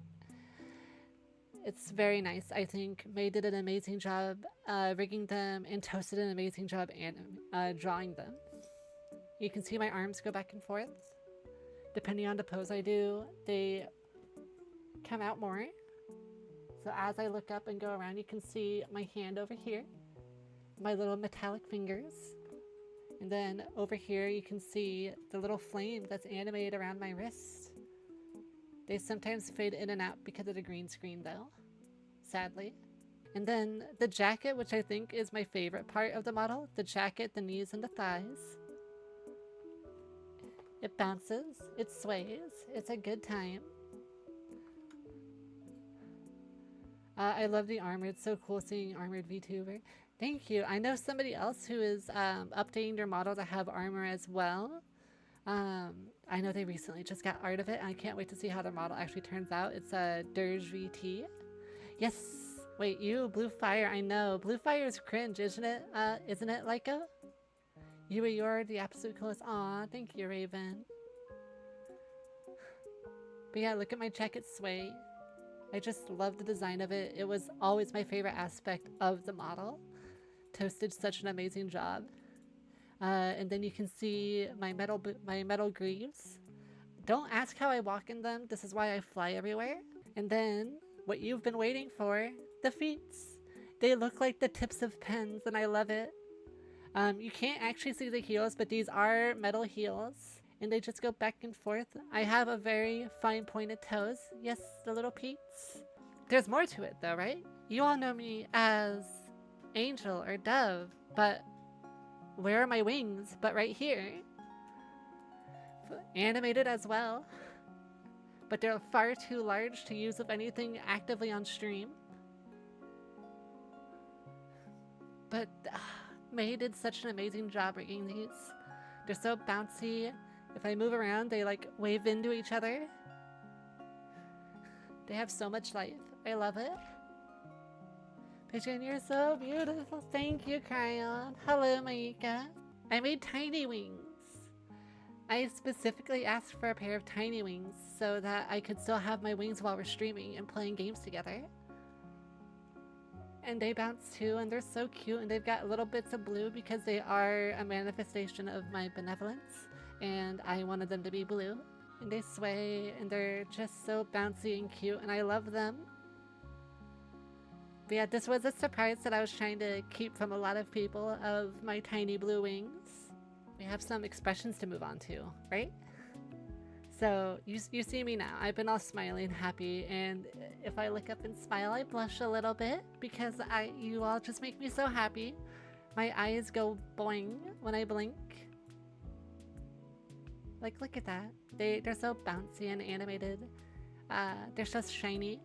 Speaker 1: It's very nice. I think May did an amazing job rigging them, and Toast did an amazing job drawing them. You can see my arms go back and forth. Depending on the pose I do, they come out more. So as I look up and go around, you can see my hand over here, my little metallic fingers. And then over here you can see the little flame that's animated around my wrist. They sometimes fade in and out because of the green screen though, sadly. And then the jacket, which I think is my favorite part of the model, the jacket, the knees and the thighs. It bounces, it sways, it's a good time. I love the armor, it's so cool seeing armored VTuber. Thank you. I know somebody else who is updating their model to have armor as well. I know they recently just got art of it. And I can't wait to see how their model actually turns out. It's a Dirge VT. Yes. Wait, Blue Fire. I know. Blue Fire is cringe, isn't it? Isn't it, Leica? You're the absolute coolest. Aw, thank you, Raven. But yeah, look at my jacket sway. I just love the design of it. It was always my favorite aspect of the model. Toast did such an amazing job. And then you can see my metal greaves. Don't ask how I walk in them. This is why I fly everywhere. And then what you've been waiting for, the feet. They look like the tips of pens and I love it. You can't actually see the heels, but these are metal heels and they just go back and forth. I have a very fine pointed toes. Yes, the little peats. There's more to it though, right? You all know me as Angel or Dove, but where are my wings? But right here. Animated as well. But they're far too large to use with anything actively on stream. But May did such an amazing job rigging these. They're so bouncy. If I move around, they like wave into each other. They have so much life. I love it. Pigeon, you're so beautiful. Thank you, Cryon. Hello, Maika. I made tiny wings. I specifically asked for a pair of tiny wings so that I could still have my wings while we're streaming and playing games together. And they bounce too, and they're so cute, and they've got little bits of blue because they are a manifestation of my benevolence, and I wanted them to be blue. And they sway, and they're just so bouncy and cute, and I love them. But yeah, this was a surprise that I was trying to keep from a lot of people of my tiny blue wings. We have some expressions to move on to, right? So you see me now. I've been all smiley and happy, and if I look up and smile, I blush a little bit because you all just make me so happy. My eyes go boing when I blink. Like, look at that. They're so bouncy and animated. They're so shiny.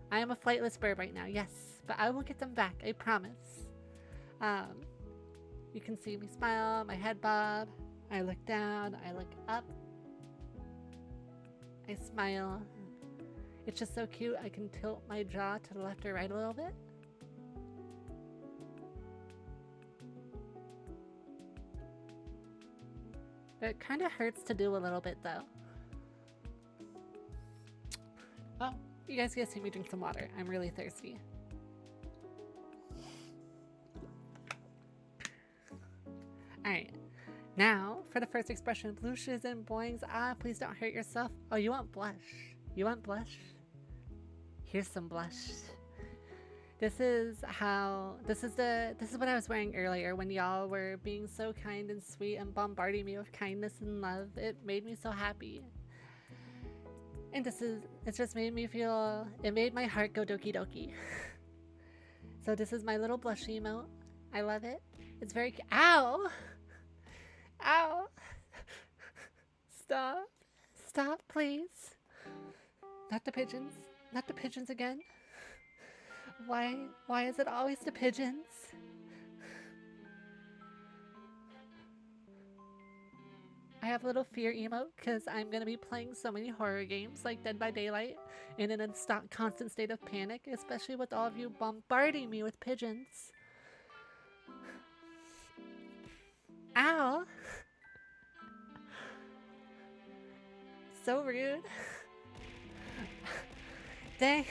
Speaker 1: I am a flightless bird right now, yes, but I will get them back, I promise. You can see me smile, my head bob. I look down, I look up. I smile. It's just so cute. I can tilt my jaw to the left or right a little bit. It kind of hurts to do a little bit though. Oh, you guys get to see me drink some water. I'm really thirsty. Alright, now for the first expression, blushes and boings. Ah, please don't hurt yourself. Oh, you want blush? You want blush? Here's some blush. This is what I was wearing earlier when y'all were being so kind and sweet and bombarding me with kindness and love. It made me so happy. And it just made me feel, it made my heart go doki doki. So this is my little blush emote. I love it. It's very, ow! Ow! Stop. Stop, please. Not the pigeons. Not the pigeons again. Why is it always the pigeons? I have a little fear emote because I'm going to be playing so many horror games like Dead by Daylight and in a constant state of panic, especially with all of you bombarding me with pigeons. Ow! So rude. Dang.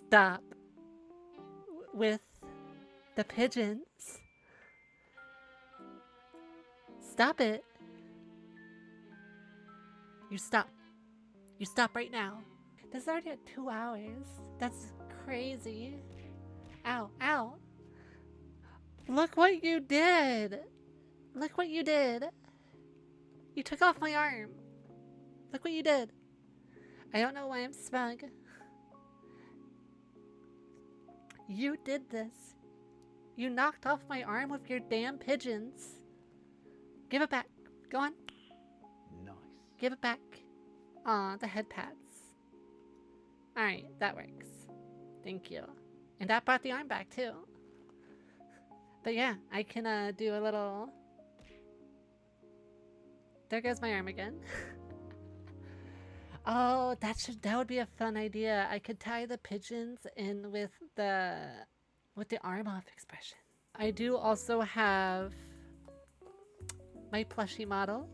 Speaker 1: Stop with the pigeons. Stop it. You stop. You stop right now. This is already at 2 hours. That's crazy. Ow, ow. Look what you did. Look what you did. You took off my arm. Look what you did. I don't know why I'm smug. You did this. You knocked off my arm with your damn pigeons. Give it back. Go on.
Speaker 2: Nice.
Speaker 1: Give it back. Aw, the head pats. Alright, that works. Thank you. And that brought the arm back too. But yeah, I can do a little... There goes my arm again. Oh, that would be a fun idea. I could tie the pigeons in with the arm off expression. I do also have my plushie model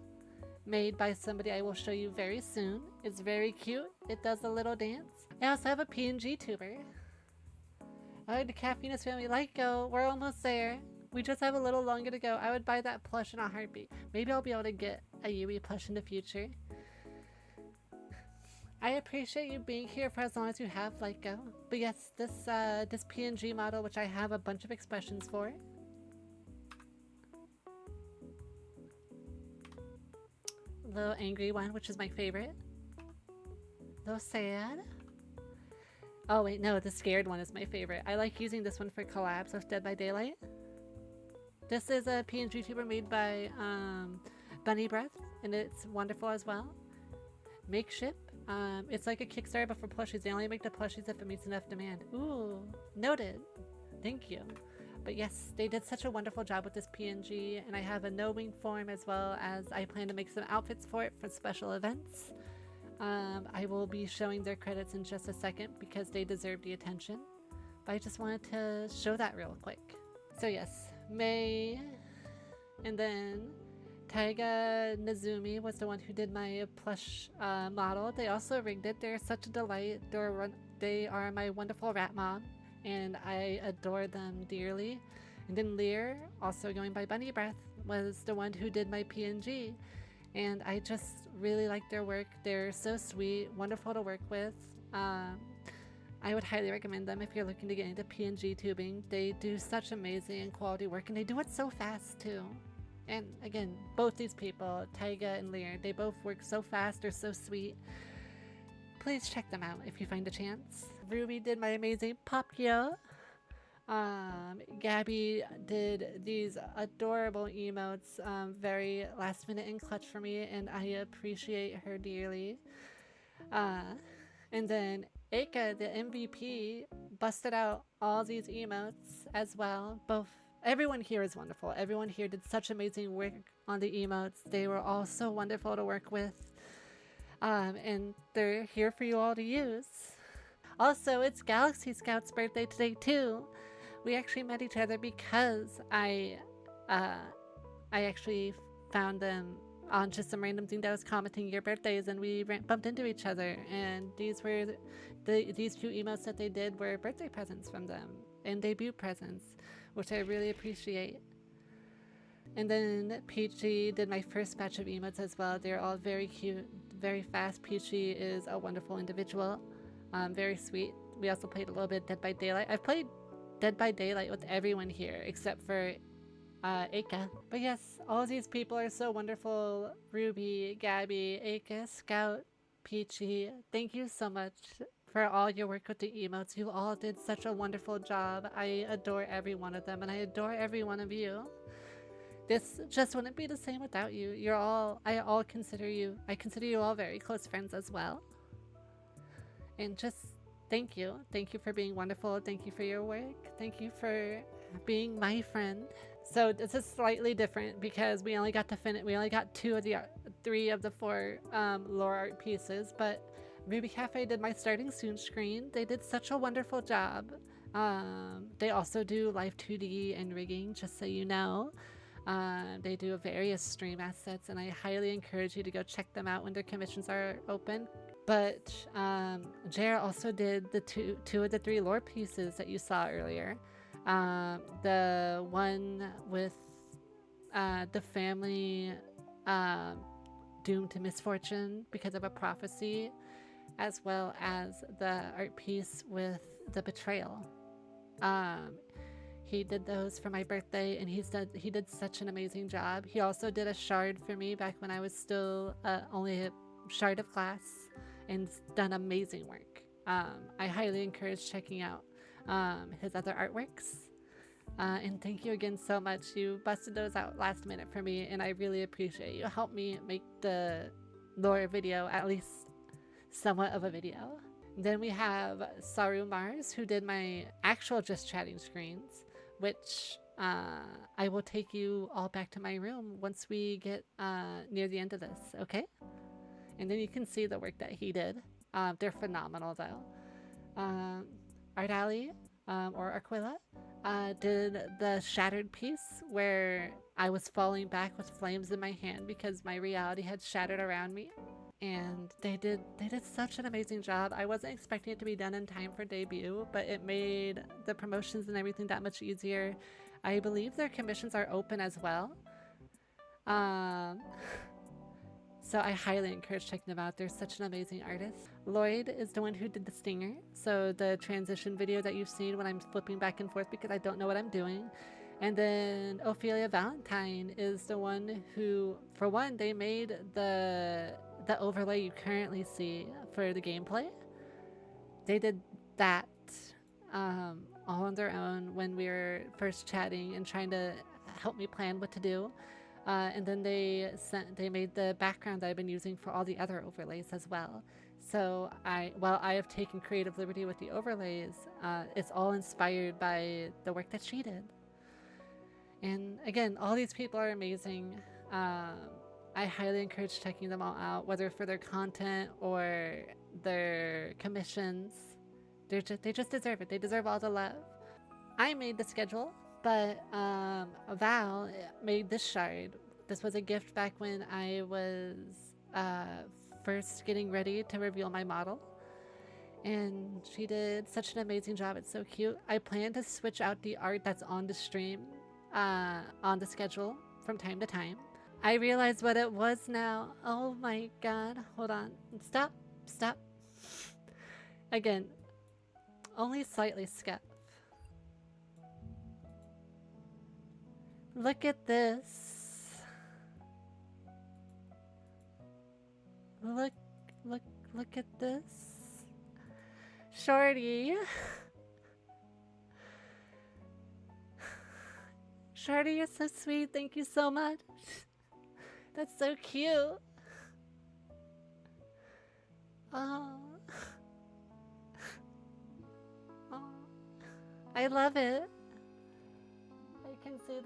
Speaker 1: made by somebody I will show you very soon. It's very cute. It does a little dance. I also have a PNG tuber. Oh, the Caffeinus family, let go. We're almost there. We just have a little longer to go. I would buy that plush in a heartbeat. Maybe I'll be able to get a Yui plush in the future. I appreciate you being here for as long as you have, let go. But yes, this PNG model, which I have a bunch of expressions for. Little angry one, which is my favorite. Little sad. Oh wait, no, the scared one is my favorite. I like using this one for collabs with Dead by Daylight. This is a PNG tuber made by Bunny Breath, and it's wonderful as well. Makeship. It's like a Kickstarter but for plushies. They only make the plushies if it meets enough demand. Ooh, noted. Thank you. But yes, they did such a wonderful job with this PNG, and I have a no-wing form as well as I plan to make some outfits for it for special events. I will be showing their credits in just a second because they deserve the attention. But I just wanted to show that real quick. So yes, May, and then Taiga Nazumi was the one who did my plush model. They also rigged it. They're such a delight. They are my wonderful rat mom, and I adore them dearly. And then Lear, also going by Bunny Breath, was the one who did my PNG. And I just really like their work. They're so sweet, wonderful to work with. I would highly recommend them if you're looking to get into PNG tubing. They do such amazing and quality work, and they do it so fast too. And again, both these people, Taiga and Lear, they both work so fast, they're so sweet. Please check them out if you find a chance. Ruby did my amazing Popkyo. Gabby did these adorable emotes, very last minute and clutch for me, and I appreciate her dearly. And then Eka, the MVP, busted out all these emotes as well. Everyone here is wonderful. Everyone here did such amazing work on the emotes. They were all so wonderful to work with. And they're here for you all to use. Also, it's Galaxy Scout's birthday today too. We actually met each other because I actually found them on just some random thing that was commenting your birthdays, and we bumped into each other. And these were these few emotes that they did were birthday presents from them and debut presents, which I really appreciate. And then Peachy did my first batch of emotes as well. They're all very cute, very fast. Peachy is a wonderful individual, very sweet. We also played a little bit Dead by Daylight. I've played Dead by Daylight with everyone here except for Aka. But yes, all of these people are so wonderful. Ruby, Gabby, Aka, Scout, Peachy, thank you so much for all your work with the emotes. You all did such a wonderful job. I adore every one of them, and I adore every one of you. This just wouldn't be the same without you. I consider you all very close friends as well. And just thank you. Thank you for being wonderful. Thank you for your work. Thank you for being my friend. So this is slightly different because we only got 3 of the 4 lore art pieces, but Ruby Cafe did my starting soon screen. They did such a wonderful job. They also do live 2D and rigging, just so you know. They do various stream assets, and I highly encourage you to go check them out when their commissions are open. But JR also did the two of the 3 lore pieces that you saw earlier. The one with the family doomed to misfortune because of a prophecy, as well as the art piece with the betrayal. He did those for my birthday, and he did such an amazing job. He also did a shard for me back when I was still only a shard of glass, and done amazing work. I highly encourage checking out his other artworks. And thank you again so much. You busted those out last minute for me, and I really appreciate you. Helped me make the lore video at least somewhat of a video. Then we have Saru Mars, who did my actual just chatting screens, which I will take you all back to my room once we get near the end of this, okay? And then you can see the work that he did. They're phenomenal though. Art Alley, or Aquila, did the shattered piece where I was falling back with flames in my hand because my reality had shattered around me. And they did such an amazing job. I wasn't expecting it to be done in time for debut, but it made the promotions and everything that much easier. I believe their commissions are open as well. So I highly encourage checking them out. They're such an amazing artist. Lloyd is the one who did the stinger. So the transition video that you've seen when I'm flipping back and forth because I don't know what I'm doing. And then Ophelia Valentine is the one who, for one, they made the overlay you currently see for the gameplay. They did that all on their own when we were first chatting and trying to help me plan what to do. And then they made the background that I've been using for all the other overlays as well. So while I have taken creative liberty with the overlays, it's all inspired by the work that she did. And again, all these people are amazing. I highly encourage checking them all out, whether for their content or their commissions. They just deserve it. They deserve all the love. I made the schedule, but Val made this shard. This was a gift back when I was first getting ready to reveal my model. And she did such an amazing job. It's so cute. I plan to switch out the art that's on the stream on the schedule from time to time. I realize what it was now. Oh my god. Hold on. Stop. Again, only slightly skip. Look at this. Look at this. Shorty. Shorty, you're so sweet. Thank you so much. That's so cute. Oh. I love it. I can see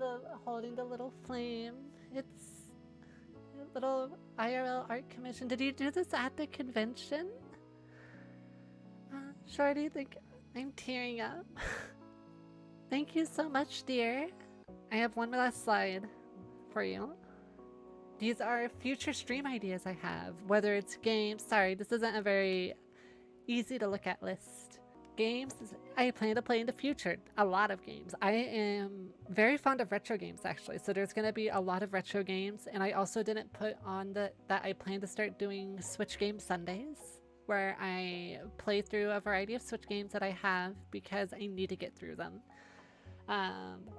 Speaker 1: holding the little flame. It's a little IRL art commission. Did you do this at the convention? Shorty, I'm tearing up. Thank you so much, dear. I have one last slide for you. These are future stream ideas I have, whether it's games. Sorry, this isn't a very easy to look at list. Games I plan to play in the future. A lot of games. I am very fond of retro games actually. So there's going to be a lot of retro games, and I also didn't put on that I plan to start doing Switch Game Sundays where I play through a variety of Switch games that I have because I need to get through them.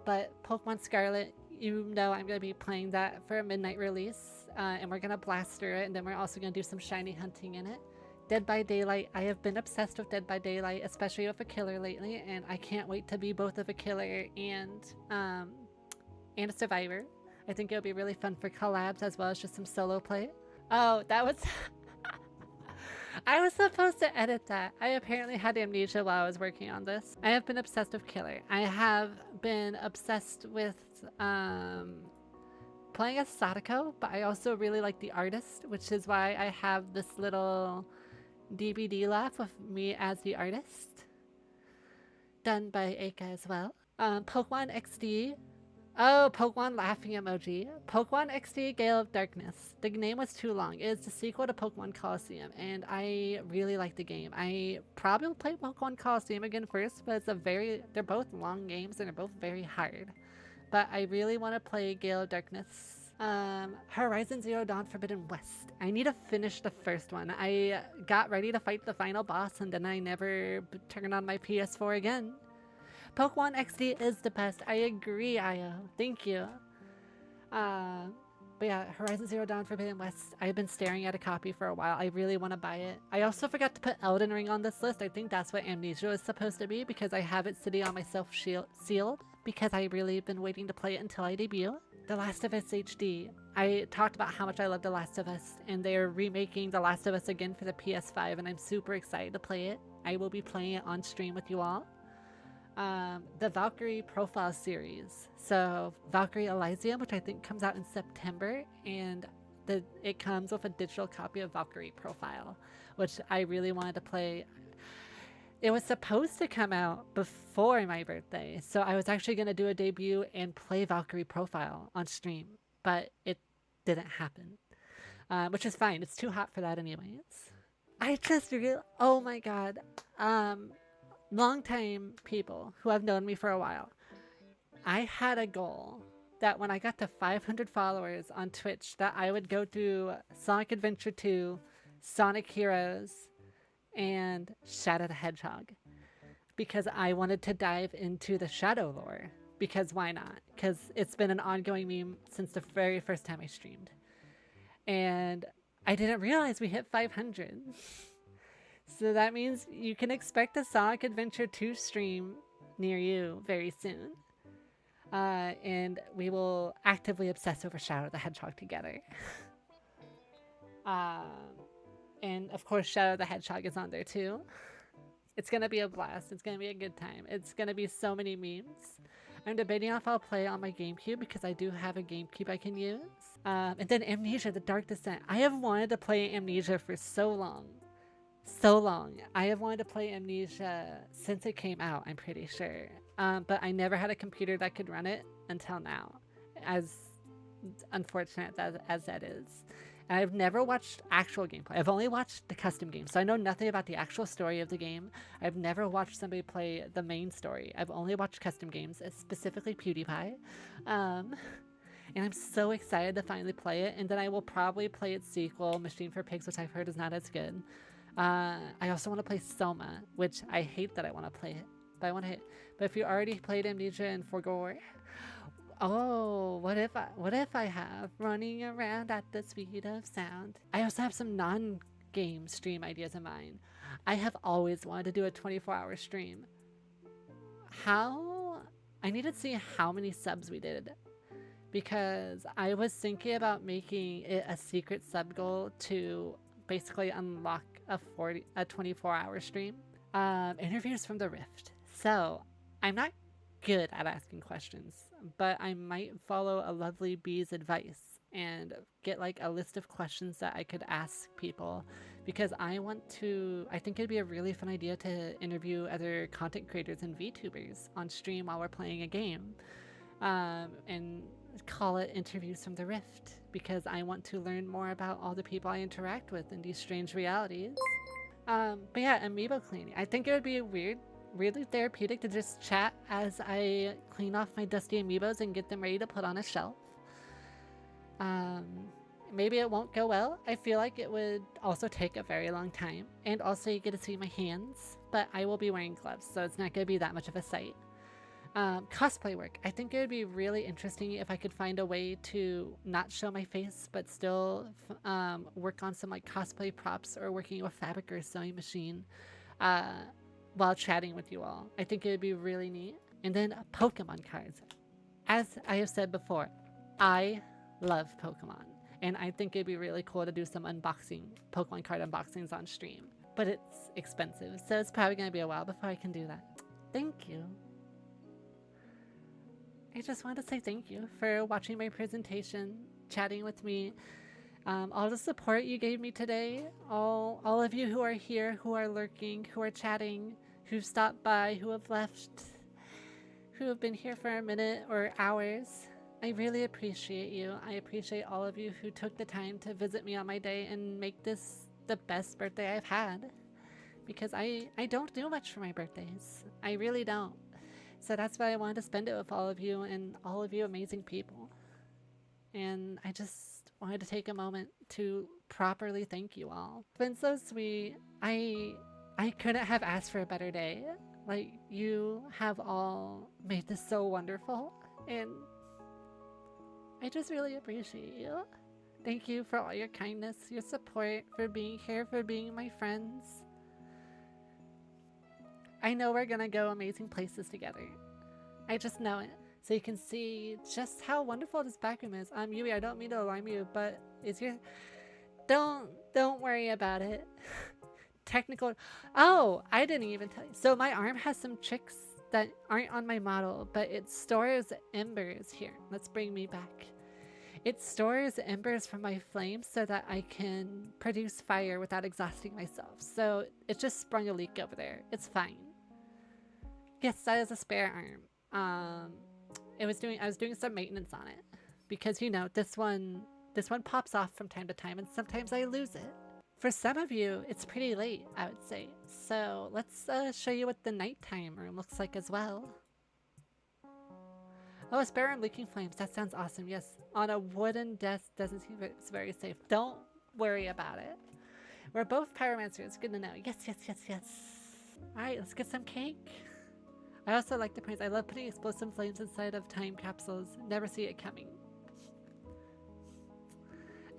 Speaker 1: But Pokemon Scarlet, you know I'm going to be playing that for a midnight release, and we're going to blast through it, and then we're also going to do some shiny hunting in it. Dead by Daylight, I have been obsessed with Dead by Daylight, especially with a killer lately, and I can't wait to be both of a killer and a survivor. I think it'll be really fun for collabs as well as just some solo play. Oh, that was... I was supposed to edit that. I apparently had amnesia while I was working on this. I have been obsessed with killer. I have been obsessed with playing as Sadako, but I also really like the artist, which is why I have this little DVD laugh with me as the artist. Done by Eika as well. Pokemon XD. Oh, Pokemon laughing emoji. Pokemon XD Gale of Darkness. The name was too long. It is the sequel to Pokemon Coliseum, and I really like the game. I probably will play Pokemon Coliseum again first, but they're both long games and they're both very hard. But I really want to play Gale of Darkness. Horizon Zero Dawn Forbidden West. I need to finish the first one. I got ready to fight the final boss, and then I never turned on my PS4 again. Pokemon XD is the best. I agree, Io. Thank you. But yeah, Horizon Zero Dawn Forbidden West. I've been staring at a copy for a while. I really want to buy it. I also forgot to put Elden Ring on this list. I think that's what Amnesia is supposed to be because I have it sitting on my sealed because I really have been waiting to play it until I debut. The Last of Us HD. I talked about how much I love The Last of Us, and they're remaking The Last of Us again for the PS5, and I'm super excited to play it. I will be playing it on stream with you all. The ValkYui profile series. So ValkYui Elysium, which I think comes out in September, and it comes with a digital copy of ValkYui profile, which I really wanted to play. It was supposed to come out before my birthday, so I was actually going to do a debut and play ValkYui profile on stream, but it didn't happen, which is fine. It's too hot for that anyways. I just really, oh my god, longtime people who have known me for a while, I had a goal that when I got to 500 followers on Twitch that I would go through Sonic Adventure 2, Sonic Heroes, and Shadow the Hedgehog because I wanted to dive into the Shadow lore, because why not? Because it's been an ongoing meme since the very first time I streamed, and I didn't realize we hit 500. So that means you can expect a Sonic Adventure 2 stream near you very soon. And we will actively obsess over Shadow the Hedgehog together. And of course Shadow the Hedgehog is on there too. It's gonna be a blast. It's gonna be a good time. It's gonna be so many memes. I'm debating if I'll play on my GameCube because I do have a GameCube I can use. And then Amnesia, The Dark Descent. I have wanted to play Amnesia for so long. So long. I have wanted to play Amnesia since it came out, I'm pretty sure. But I never had a computer that could run it until now, as unfortunate as that is. And I've never watched actual gameplay. I've only watched the custom game, so I know nothing about the actual story of the game. I've never watched somebody play the main story. I've only watched custom games, specifically PewDiePie. And I'm so excited to finally play it, and then I will probably play its sequel, Machine for Pigs, which I've heard is not as good. I also want to play Soma, which I hate that I want to play it, but I want to hit. But if you already played Amnesia and Forgore, oh, what if I have running around at the speed of sound? I also have some non-game stream ideas in mind. I have always wanted to do a 24-hour stream. I need to see how many subs we did, because I was thinking about making it a secret sub goal to basically unlock a 24-hour stream. Interviews from the Rift. So I'm not good at asking questions, but I might follow a lovely bee's advice and get like a list of questions that I could ask people, because I think it'd be a really fun idea to interview other content creators and VTubers on stream while we're playing a game, and call it Interviews from the Rift, because I want to learn more about all the people I interact with in these strange realities. But yeah, amiibo cleaning. I think it would be weirdly therapeutic to just chat as I clean off my dusty amiibos and get them ready to put on a shelf. Maybe it won't go well. I feel like it would also take a very long time. And also you get to see my hands, but I will be wearing gloves, so it's not going to be that much of a sight. Cosplay work. I think it would be really interesting if I could find a way to not show my face, but still work on some like cosplay props or working with fabric or sewing machine while chatting with you all. I think it would be really neat. And then Pokemon cards. As I have said before, I love Pokemon. And I think it'd be really cool to do some Pokemon card unboxings on stream. But it's expensive, so it's probably going to be a while before I can do that. Thank you. I just want to say thank you for watching my presentation, chatting with me, all the support you gave me today, all of you who are here, who are lurking, who are chatting, who've stopped by, who have left, who have been here for a minute or hours. I really appreciate you. I appreciate all of you who took the time to visit me on my day and make this the best birthday I've had. Because I don't do much for my birthdays. I really don't. So that's why I wanted to spend it with all of you and all of you amazing people. And I just wanted to take a moment to properly thank you all. It's been so sweet. I couldn't have asked for a better day. Like, you have all made this so wonderful. And I just really appreciate you. Thank you for all your kindness, your support, for being here, for being my friends. I know we're gonna go amazing places together. I just know it. So you can see just how wonderful this back room is. Yui, I don't mean to alarm you, but is your... Don't worry about it. Technical... Oh, I didn't even tell you. So my arm has some tricks that aren't on my model, but it stores embers here. Let's bring me back. It stores embers from my flames so that I can produce fire without exhausting myself. So it just sprung a leak over there. It's fine. Yes, that is a spare arm. I was doing some maintenance on it because, you know, this one pops off from time to time and sometimes I lose it. For some of you, it's pretty late, I would say. So let's show you what the nighttime room looks like as well. Oh, a spare arm leaking flames. That sounds awesome. Yes, on a wooden desk doesn't seem it's very safe. Don't worry about it. We're both pyromancers. Good to know. Yes, yes, yes, yes. All right, let's get some cake. I also like the prints. I love putting explosive flames inside of time capsules. Never see it coming.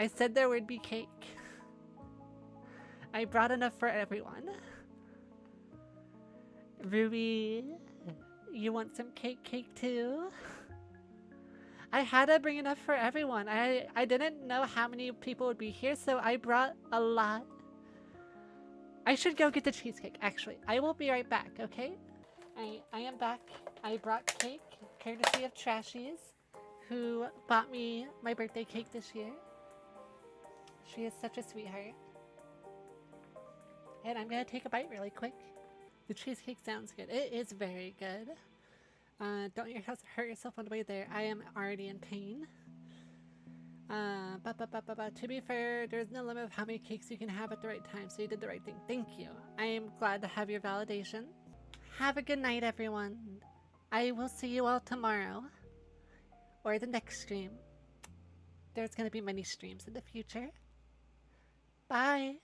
Speaker 1: I said there would be cake. I brought enough for everyone. Ruby, you want some cake too? I had to bring enough for everyone. I didn't know how many people would be here, so I brought a lot. I should go get the cheesecake, actually. I will be right back, okay? I am back. I brought cake, courtesy of Trashies, who bought me my birthday cake this year. She is such a sweetheart. And I'm gonna take a bite really quick. The cheesecake sounds good. It is very good. Don't hurt yourself on the way there. I am already in pain. To be fair, there's no limit of how many cakes you can have at the right time, so you did the right thing. Thank you. I am glad to have your validation. Have a good night, everyone. I will see you all tomorrow. Or the next stream. There's gonna be many streams in the future. Bye.